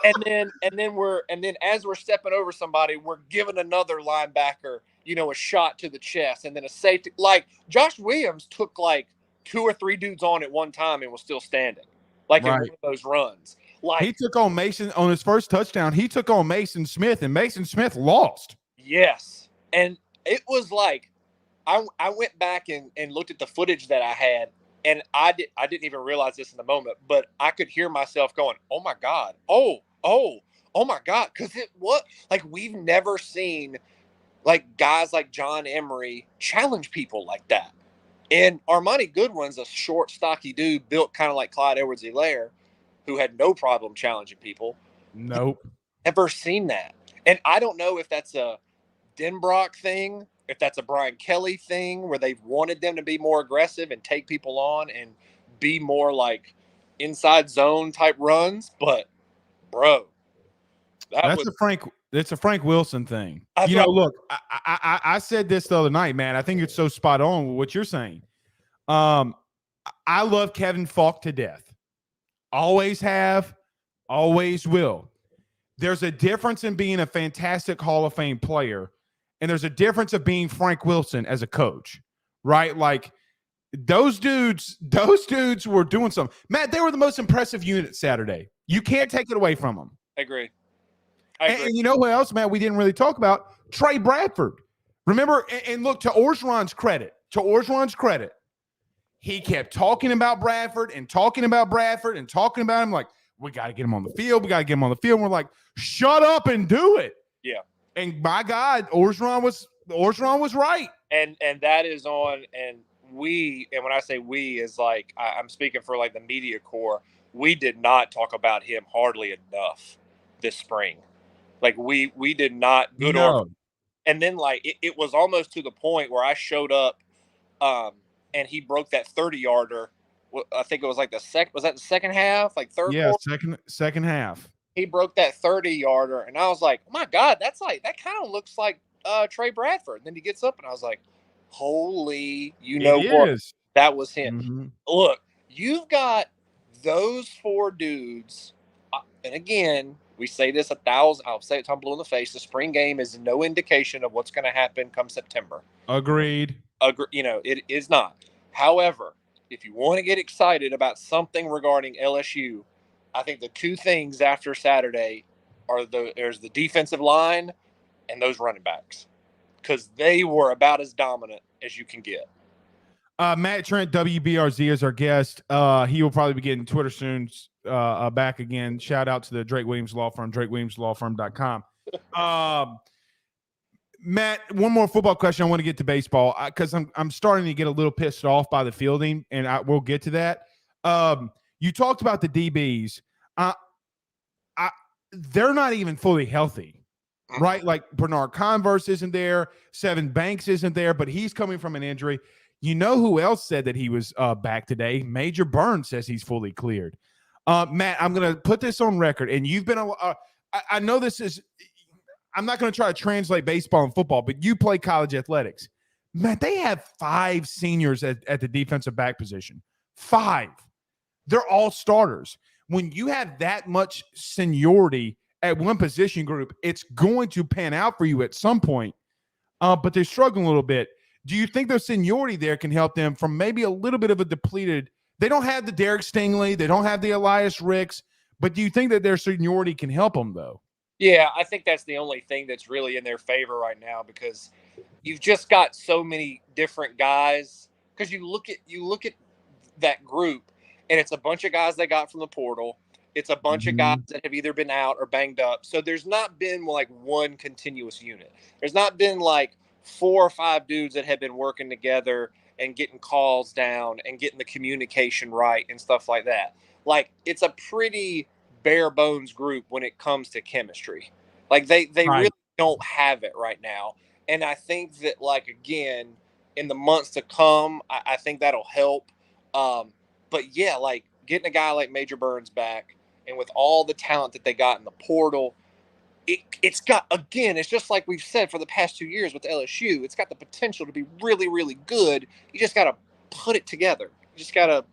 and then as we're stepping over somebody, we're giving another linebacker, a shot to the chest, and then a safety. Like Josh Williams took like 2 or 3 dudes on at one time and was still standing, like in one of those runs. Like he took on Mason on his first touchdown. He took on Mason Smith, and Mason Smith lost. Yes, and it was like I went back and looked at the footage that I had. And I didn't even realize this in the moment, but I could hear myself going, "Oh my God, oh my God," because like we've never seen like guys like John Emery challenge people like that. And Armani Goodwin's a short, stocky dude built kind of like Clyde Edwards-Helaire, who had no problem challenging people. Nope, never seen that. And I don't know if that's a Denbrock thing, if that's a Brian Kelly thing where they've wanted them to be more aggressive and take people on and be more like inside zone type runs. But bro, it's a Frank Wilson thing. Look, I said this the other night, man. I think it's so spot on with what you're saying. I love Kevin Falk to death. Always have, always will. There's a difference in being a fantastic Hall of Fame player, and there's a difference of being Frank Wilson as a coach, right? Like those dudes were doing something. Matt, they were the most impressive unit Saturday. You can't take it away from them. I agree. And you know who else, Matt, we didn't really talk about? Trey Bradford. Remember, and look, to Orgeron's credit, he kept talking about Bradford and talking about Bradford and talking about him like, we got to get him on the field. We got to get him on the field. And we're like, shut up and do it. Yeah. And my God, Orgeron was right. And that is on, and when I say we is like, I'm speaking for like the media corps. We did not talk about him hardly enough this spring. Like we did not good. No. And then like it was almost to the point where I showed up, and he broke that 30-yarder. I think it was like the second half, like third. Yeah, second half. He broke that 30-yarder, and I was like, oh my God, that kind of looks like Trey Bradford. And then he gets up, and I was like, holy, what? That was him. Mm-hmm. Look, you've got those 4 dudes, and again, we say this 1,000. I'll say it till I'm blue in the face. The spring game is no indication of what's going to happen come September. Agreed. It is not. However, if you want to get excited about something regarding LSU, I think the two things after Saturday are there's the defensive line and those running backs, because they were about as dominant as you can get. Matt Trent, WBRZ, is our guest. He will probably be getting Twitter soon, back again. Shout out to the Drake Williams Law Firm, drakewilliamslawfirm.com. Matt, one more football question. I want to get to baseball because I'm starting to get a little pissed off by the fielding, and we'll get to that. You talked about the DBs. They're not even fully healthy, right? Like Bernard Converse isn't there, Seven Banks isn't there, but he's coming from an injury. You know who else said that he was back today? Major Burns says he's fully cleared. Matt, I'm going to put this on record, and you've been I know this is – I'm not going to try to translate baseball and football, but you play college athletics. Matt, they have 5 seniors at the defensive back position. 5. They're all starters. When you have that much seniority at one position group, it's going to pan out for you at some point, but they're struggling a little bit. Do you think their seniority there can help them from maybe a little bit of a depleted – they don't have the Derek Stingley, they don't have the Elias Ricks, but do you think that their seniority can help them, though? Yeah, I think that's the only thing that's really in their favor right now, because you've just got so many different guys. Because you look at that group, and it's a bunch of guys they got from the portal. It's a bunch of guys that have either been out or banged up. So there's not been like one continuous unit. There's not been like 4 or 5 dudes that have been working together and getting calls down and getting the communication right and stuff like that. Like, it's a pretty bare bones group when it comes to chemistry. Like they Right. really don't have it right now. And I think that, like, again, in the months to come, I think that'll help. But yeah, like getting a guy like Major Burns back, and with all the talent that they got in the portal, it's got, again, it's just like we've said for the past 2 years with LSU, it's got the potential to be really, really good. You just got to put it together. You just got to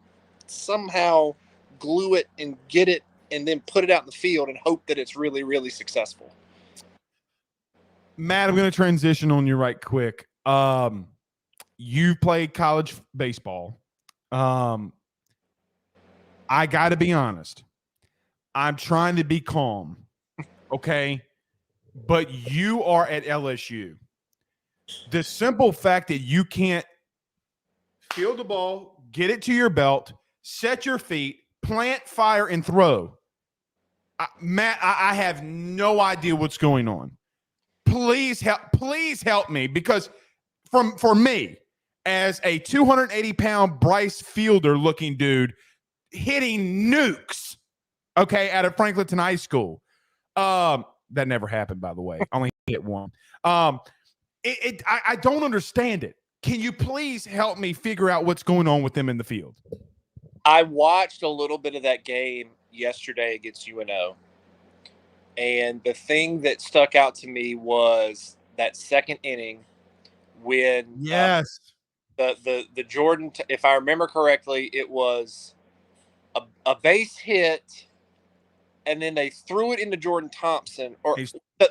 somehow glue it and get it, and then put it out in the field and hope that it's really, really successful. Matt, I'm going to transition on you right quick. You played college baseball. I got to be honest. I'm trying to be calm, okay? But you are at LSU. The simple fact that you can't field the ball, get it to your belt, set your feet, plant, fire, and throw. Matt, I have no idea what's going on. Please help me, because for me, as a 280-pound Bryce Fielder looking dude hitting nukes, okay, out of Franklinton High School. That never happened, by the way. Only hit one. I don't understand it. Can you please help me figure out what's going on with them in the field? I watched a little bit of that game yesterday against UNO, and the thing that stuck out to me was that second inning when the Jordan, if I remember correctly, it was a base hit, and then they threw it into Jordan Thompson, or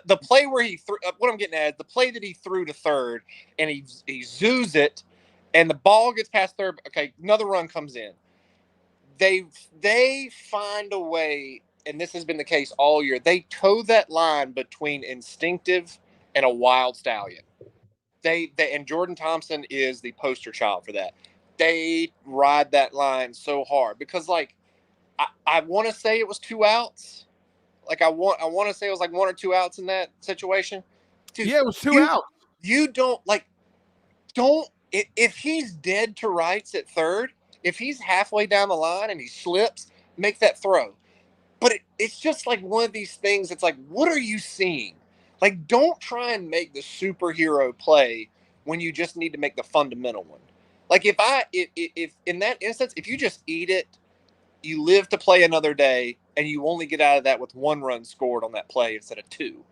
the play where he threw. What I'm getting at is the play that he threw to third, and he zoos it, and the ball gets past third. Okay, another run comes in. They find a way, and this has been the case all year. They toe that line between instinctive and a wild stallion. They and Jordan Thompson is the poster child for that. They ride that line so hard because, like, I want to say it was 2 outs. Like, I want to say it was like 1 or 2 outs in that situation. Dude, yeah, it was 2 outs. You don't if he's dead to rights at third, if he's halfway down the line and he slips, make that throw. But it's just like one of these things. It's like, what are you seeing? Like, don't try and make the superhero play when you just need to make the fundamental one. Like, if in that instance, if you just eat it, you live to play another day, and you only get out of that with 1 run scored on that play instead of 2.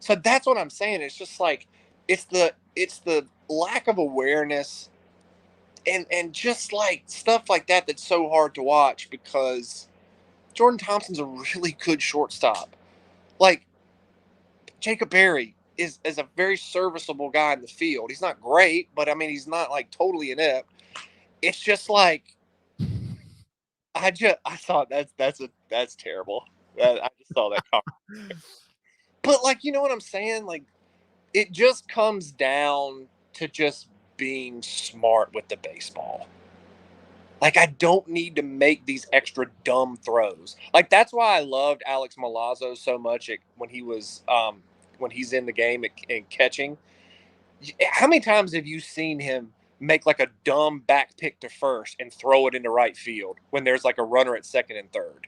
So that's what I'm saying. It's just like, it's the lack of awareness and just like stuff like that that's so hard to watch, because Jordan Thompson's a really good shortstop. Like, Jacob Berry is a very serviceable guy in the field. He's not great, but I mean, he's not like totally inept. It's just like, I thought that's terrible. I just saw that comment. But like, you know what I'm saying? Like, it just comes down to just being smart with the baseball. Like, I don't need to make these extra dumb throws. Like, that's why I loved Alex Milazzo so much when he's in the game and catching. How many times have you seen him make like a dumb back pick to first and throw it into right field when there's like a runner at second and third?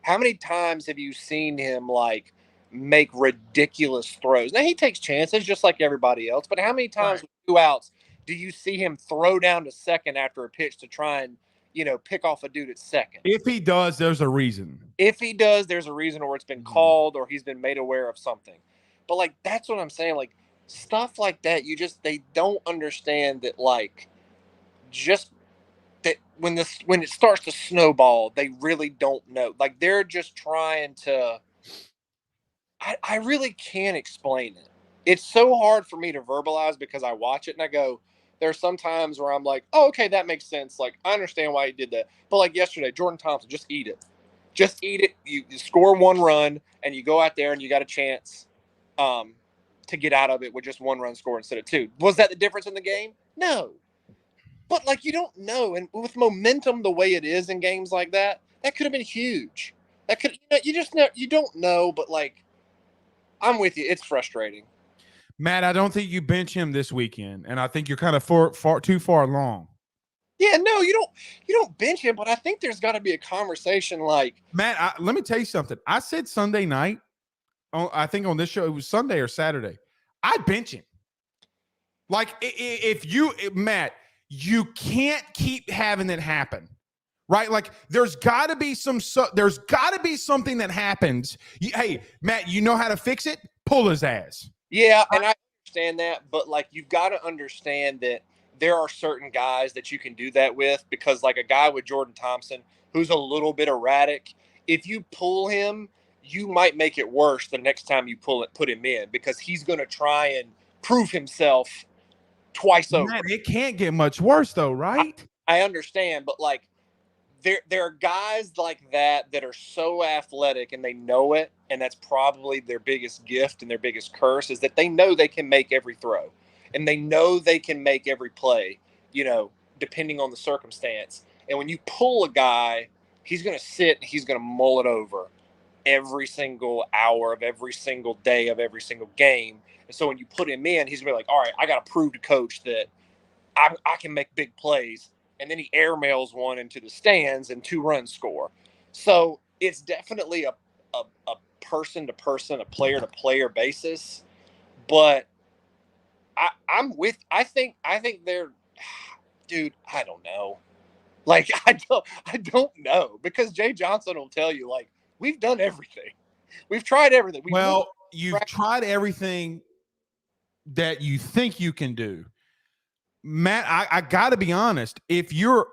How many times have you seen him like make ridiculous throws? Now he takes chances just like everybody else, but how many times with 2 outs do you see him throw down to second after a pitch to try and pick off a dude at second? If he does, there's a reason. If he does, there's a reason, or it's been called, or he's been made aware of something. But like that's what I'm saying. Like stuff like that, they don't understand that like just that when it starts to snowball, they really don't know. Like they're just trying to. I really can't explain it. It's so hard for me to verbalize because I watch it and I go. There's some times where I'm like, oh, okay, that makes sense. Like I understand why he did that. But like yesterday, Jordan Thompson, just eat it. Just eat it. You score 1 run and you go out there and you got a chance to get out of it with just 1 run score instead of 2. Was that the difference in the game? No. But like you don't know, and with momentum the way it is in games like that, that could have been huge. That could you just know you don't know, but like I'm with you. It's frustrating. Matt, I don't think you bench him this weekend, and I think you're kind of too far along. Yeah, no, you don't bench him, but I think there's got to be a conversation like Matt. Let me tell you something. I said Sunday night. I think on this show it was Sunday or Saturday. I bench him. Like if you, Matt, you can't keep having it happen. Right? Like there's got to be something that happens. Hey, Matt, you know how to fix it? Pull his ass. Yeah, and I understand that, but like you've got to understand that there are certain guys that you can do that with because like a guy with Jordan Thompson who's a little bit erratic, if you pull him, you might make it worse the next time you put him in because he's going to try and prove himself twice over. Matt, it can't get much worse though, right? I understand, but like there are guys like that are so athletic and they know it, and that's probably their biggest gift and their biggest curse is that they know they can make every throw and they know they can make every play, depending on the circumstance. And when you pull a guy, he's going to sit and he's going to mull it over every single hour of every single day of every single game. And so when you put him in, he's going to be like, all right, I got to prove to coach that I can make big plays. And then he airmails one into the stands and 2 runs score. So it's definitely a person to person, a player to player basis. But I think they're, dude, I don't know. Like I don't know because Jay Johnson will tell you like we've done everything. We've tried everything. You've tried everything that you think you can do. Matt, I got to be honest. If you're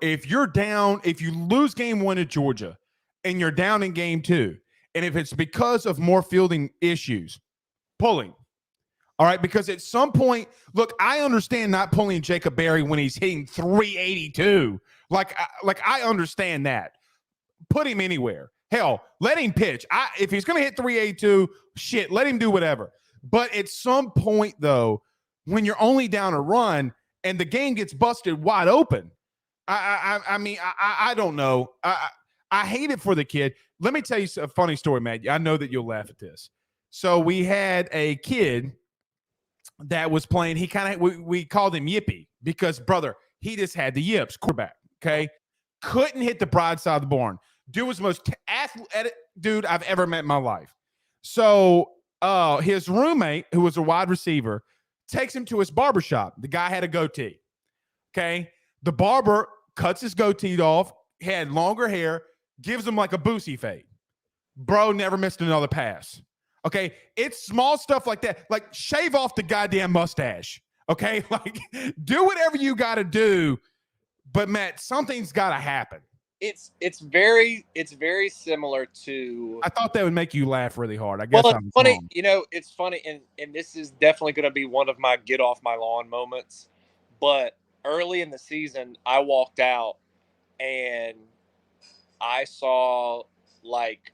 down, if you lose game 1 at Georgia and you're down in game 2, and if it's because of more fielding issues, pulling. All right, because at some point, look, I understand not pulling Jacob Berry when he's hitting 382. Like I understand that. Put him anywhere. Hell, let him pitch. If he's going to hit 382, shit, let him do whatever. But at some point, though, when you're only down a run and the game gets busted wide open, I mean, I don't know. I hate it for the kid. Let me tell you a funny story, Matt. I know that you'll laugh at this. So we had a kid that was playing. He kind of we called him Yippee because, brother, he just had the yips. Quarterback, okay, couldn't hit the broadside of the barn. Dude was the most athletic dude I've ever met in my life. So his roommate, who was a wide receiver, takes him to his barbershop. The guy had a goatee. Okay. The barber cuts his goatee off, had longer hair, gives him like a Boosie fade. Bro never missed another pass. Okay. It's small stuff like that. Like shave off the goddamn mustache. Okay. Like do whatever you got to do. But Matt, something's got to happen. It's very similar to. I thought that would make you laugh really hard. I guess well, I'm funny. wrong. It's funny, and this is definitely going to be one of my get off my lawn moments. But early in the season, I walked out, and I saw like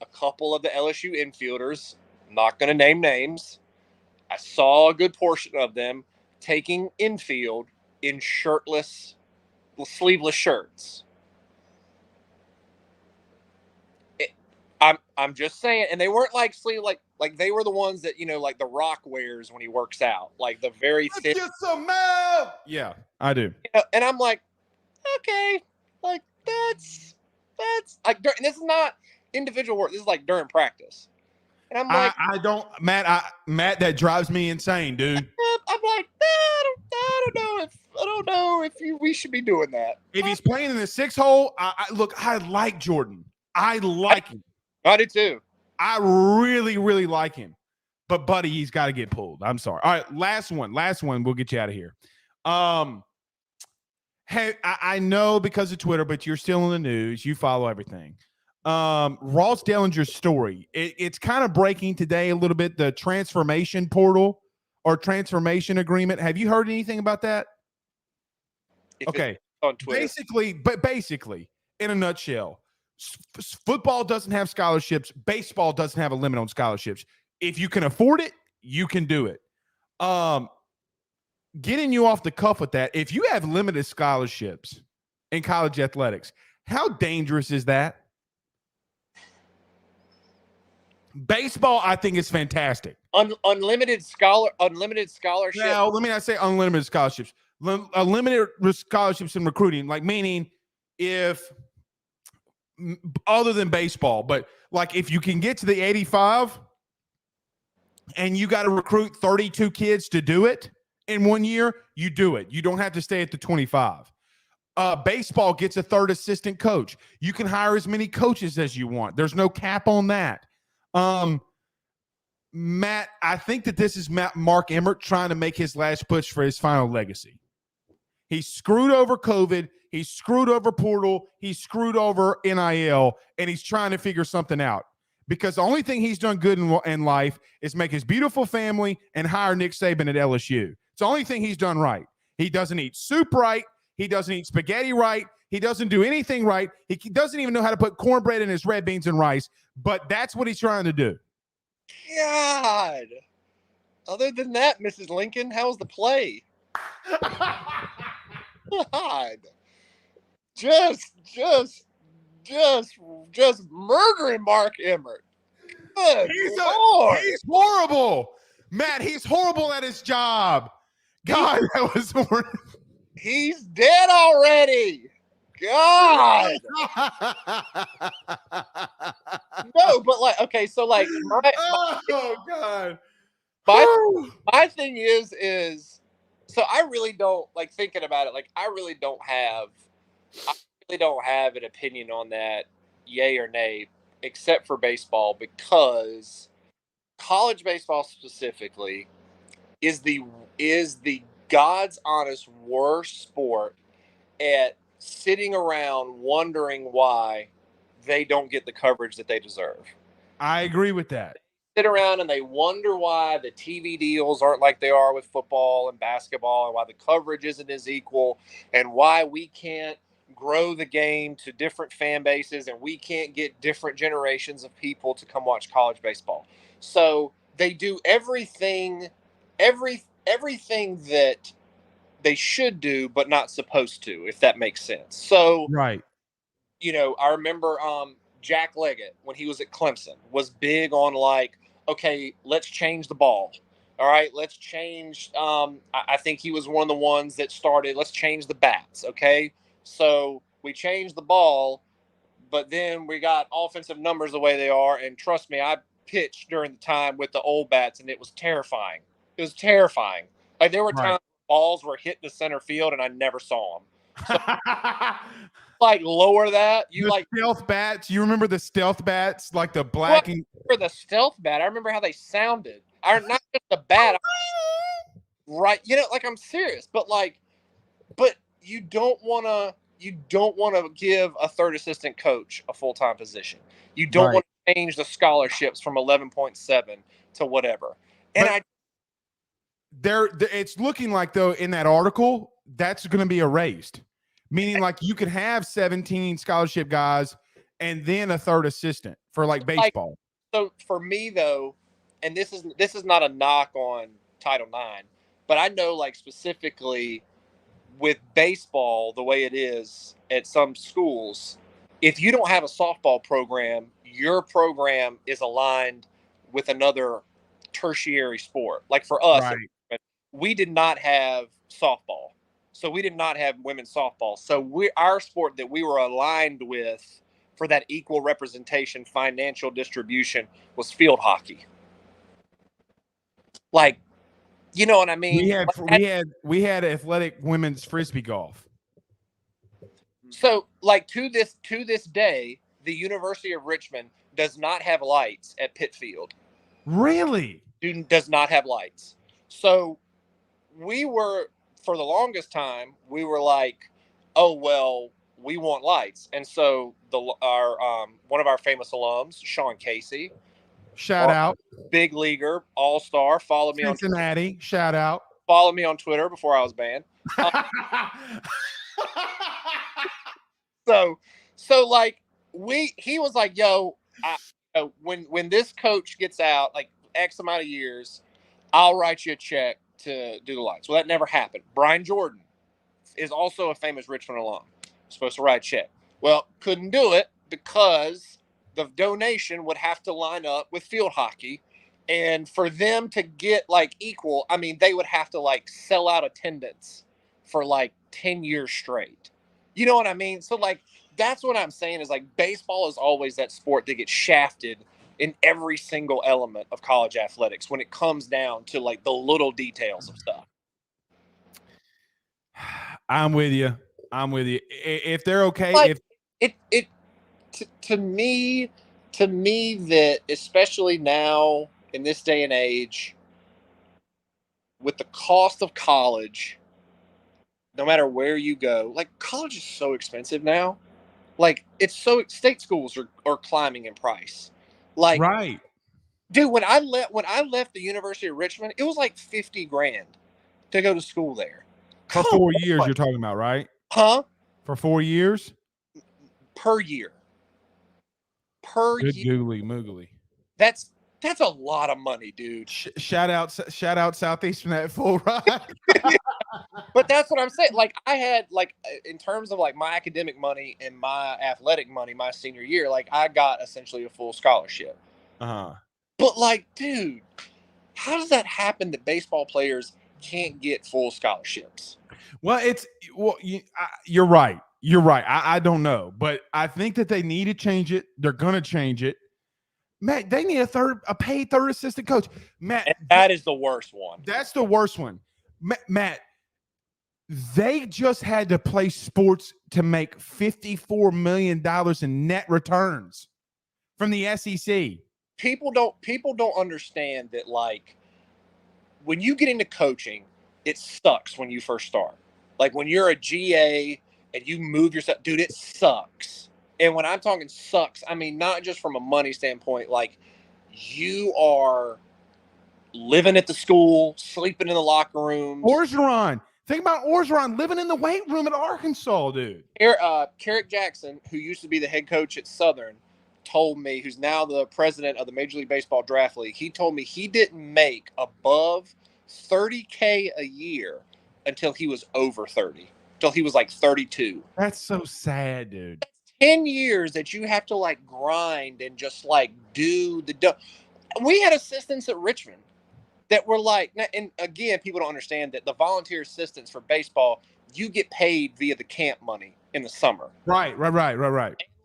a couple of the LSU infielders, I'm not going to name names. I saw a good portion of them taking infield in shirtless, sleeveless shirts. I'm just saying, and they weren't like sleeve like they were the ones that like The Rock wears when he works out, like the very Let's thin. get some milk. Yeah, I do. And I'm like, okay, like that's like, and this is not individual work. This is like during practice, and I'm like, I don't, Matt, that drives me insane, dude. I'm like, I don't know if we should be doing that. If he's playing in the 6-hole, look, I like Jordan. I like him. I do too. I really, really like him. But buddy, he's got to get pulled. I'm sorry. All right, last one. We'll get you out of here. Hey, I know because of Twitter, but you're still in the news. You follow everything. Ross Dellinger's story. It's kind of breaking today a little bit. The transformation portal or transformation agreement. Have you heard anything about that? Okay. On Twitter. Basically, in a nutshell, football doesn't have scholarships. Baseball doesn't have a limit on scholarships. If you can afford it, you can do it. Getting you off the cuff with that, if you have limited scholarships in college athletics, how dangerous is that? Baseball, I think, is fantastic. Unlimited scholarships. Now, let me not say unlimited scholarships. Unlimited scholarships in recruiting, like meaning if other than baseball, but like if you can get to the 85 and you got to recruit 32 kids to do it in 1 year, you do it. You don't have to stay at the 25. Baseball gets a third assistant coach. You can hire as many coaches as you want. There's no cap on that. Matt, I think that this is Mark Emmert trying to make his last push for his final legacy. He screwed over COVID. He screwed over portal. He screwed over NIL, and he's trying to figure something out. Because the only thing he's done good in life is make his beautiful family and hire Nick Saban at LSU. It's the only thing he's done right. He doesn't eat soup right. He doesn't eat spaghetti right. He doesn't do anything right. He doesn't even know how to put cornbread in his red beans and rice, but that's what he's trying to do. God. Other than that, Mrs. Lincoln, how's the play? God. Just murdering Mark Emmert. Good Lord. He's horrible. Matt, he's horrible at his job. God, that was horrible. He's dead already. God. No, but like, okay, so like God. My thing is so I really don't, like, thinking about it, like I really don't have an opinion on that, yay or nay, except for baseball, because college baseball specifically is the God's honest worst sport at sitting around wondering why they don't get the coverage that they deserve. I agree with that. Sit around and they wonder why the TV deals aren't like they are with football and basketball, and why the coverage isn't as equal, and why we can't grow the game to different fan bases, and we can't get different generations of people to come watch college baseball. So they do everything that they should do, but not supposed to, if that makes sense. So, right. I remember Jack Leggett, when he was at Clemson, was big on like, okay, let's change the ball. All right, let's change. I think he was one of the ones that started, let's change the bats. Okay, so we changed the ball, but then we got offensive numbers the way they are. And trust me, I pitched during the time with the old bats, and it was terrifying. It was terrifying. Like, there were times balls were hitting the center field, and I never saw them. So, like, lower that. Stealth bats. You remember the stealth bats, like the black and for the stealth bat? I remember how they sounded. Not just the bat, right? Like, I'm serious, but you don't want to give a third assistant coach a full-time position. You don't want to change the scholarships from 11.7 to whatever. And it's looking like, though, in that article, that's going to be erased. Meaning, like, you could have 17 scholarship guys and then a third assistant for like baseball. So for me though, and this is not a knock on Title IX, but I know like specifically with baseball the way it is at some schools, if you don't have a softball program, your program is aligned with another tertiary sport. Like for us, Right. we did not have softball. So we did not have women's softball. So our sport that we were aligned with for that equal representation financial distribution was field hockey. Like, you know what I mean? We had athletic women's frisbee golf. So like to this day, the University of Richmond does not have lights at Pitfield. Really? Does not have lights. So we were, for the longest time, we were like, oh well, we want lights. And so our one of our famous alums, Sean Casey, shout out, big leaguer, all-star, followed me Cincinnati, shout out, follow me on Twitter before I was banned. So like he was like, yo, when this coach gets out, like X amount of years, I'll write you a check to do the lights. Well, that never happened. Brian Jordan is also a famous Richmond alum. Supposed to write a check. Well, couldn't do it because the donation would have to line up with field hockey. And for them to get like equal, I mean, they would have to like sell out attendance for like 10 years straight. You know what I mean? So like, that's what I'm saying is like baseball is always that sport that gets shafted in every single element of college athletics when it comes down to like the little details of stuff. I'm with you. If they're okay, like, to me that especially now in this day and age with the cost of college, no matter where you go, like college is so expensive now. Like it's so state schools are climbing in price. Like right. Dude, when I left the University of Richmond, it was like $50,000 to go to school there. For 4 years, you're talking about, right? Huh? For 4 years? Per year. Per Good year. googly moogly. That's a lot of money, dude. Shout out Southeastern at full ride. But that's what I'm saying. Like I had like in terms of like my academic money and my athletic money my senior year, like I got essentially a full scholarship. Uh-huh. But like, dude, how does that happen that baseball players can't get full scholarships? Well, you're right. You're right. I don't know, but I think that they need to change it. They're gonna change it. Matt, they need a paid third assistant coach. Matt, and that is the worst one. That's the worst one. Matt, they just had to play sports to make $54 million in net returns from the SEC. People don't understand that like when you get into coaching, it sucks when you first start. Like when you're a GA and you move yourself, dude, it sucks. And when I'm talking sucks, I mean not just from a money standpoint, like you are living at the school, sleeping in the locker rooms. Orgeron. Think about Orgeron living in the weight room at Arkansas, dude. Carrick Jackson, who used to be the head coach at Southern, told me, who's now the president of the Major League Baseball Draft League, he told me he didn't make above $30K a year until he was over 30, until he was like 32. That's so sad, dude. 10 years that you have to like grind and just like do the. We had assistants at Richmond that were like, and again, people don't understand that the volunteer assistants for baseball, you get paid via the camp money in the summer. Right.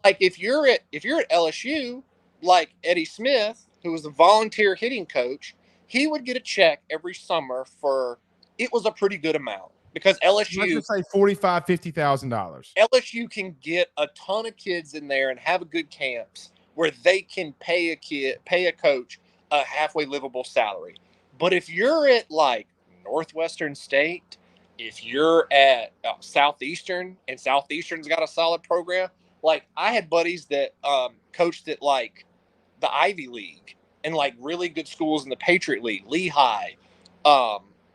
Like if you're at LSU, like Eddie Smith, who was the volunteer hitting coach, he would get a check every summer for, it was a pretty good amount because LSU, let's just say $45,000-$50,000. LSU can get a ton of kids in there and have a good camps where they can pay a coach a halfway livable salary. But if you're at like Northwestern State, if you're at Southeastern and Southeastern's got a solid program, like I had buddies that coached at like the Ivy League and like really good schools in the Patriot League, Lehigh,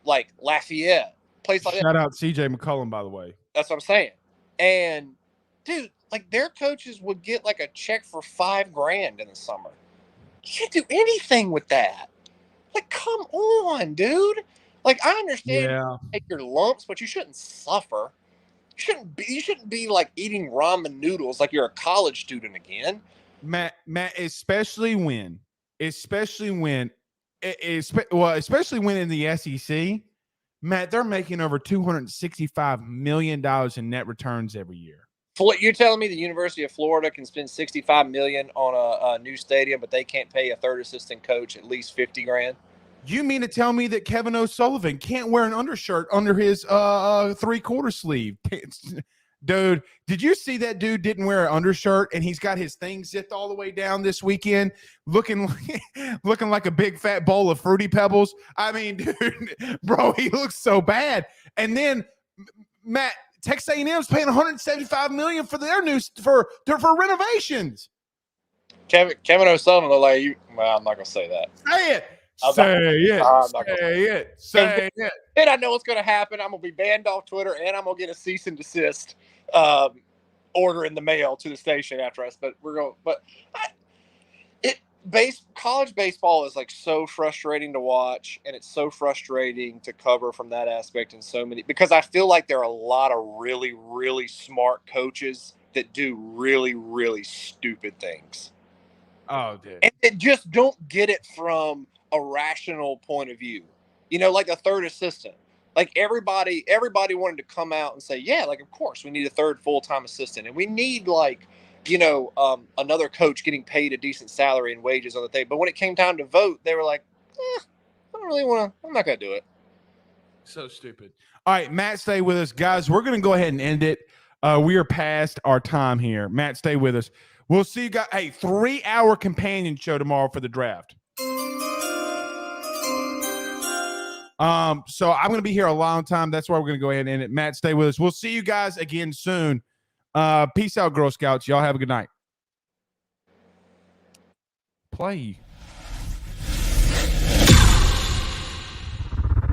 like Lafayette, place like that. Shout out CJ McCollum, by the way. That's what I'm saying. And dude, like their coaches would get like a check for $5,000 in the summer. You can't do anything with that. Like, come on, dude. Like, I understand Yeah. you take your lumps, but you shouldn't suffer. You shouldn't be like eating ramen noodles like you're a college student again. Matt, especially when, especially when in the SEC, Matt, they're making over $265 million in net returns every year. You're telling me the University of Florida can spend $65 million on a new stadium, but they can't pay a third assistant coach at least $50,000? You mean to tell me that Kevin O'Sullivan can't wear an undershirt under his 3/4 sleeve? Dude, did you see that dude didn't wear an undershirt and he's got his thing zipped all the way down this weekend, looking like a big fat bowl of Fruity Pebbles? I mean, dude, bro, he looks so bad. And then Matt, Texas A&M's paying $175 million for their for renovations. Kevin O'Sullivan looked like you. Well, I'm not gonna say that. Say it. Say it. And I know what's going to happen. I'm going to be banned off Twitter, and I'm going to get a cease and desist order in the mail to the station after us. But we're going. But college baseball is like so frustrating to watch, and it's so frustrating to cover from that aspect. And so many, because I feel like there are a lot of really, really smart coaches that do really, really stupid things. Oh, dude. And it just don't get it from a rational point of view. You know, like a third assistant. Like everybody wanted to come out and say, yeah, like, of course we need a third full-time assistant. And we need like, you know, another coach getting paid a decent salary and wages on the thing. But when it came time to vote, they were like, I don't really want to, I'm not going to do it. So stupid. All right, Matt, stay with us. Guys, we're going to go ahead and end it. We are past our time here. Matt, stay with us. We'll see you guys. Hey, 3-hour companion show tomorrow for the draft. So I'm going to be here a long time. That's why we're going to go ahead and end it. Matt, stay with us. We'll see you guys again soon. Peace out, Girl Scouts. Y'all have a good night. Play.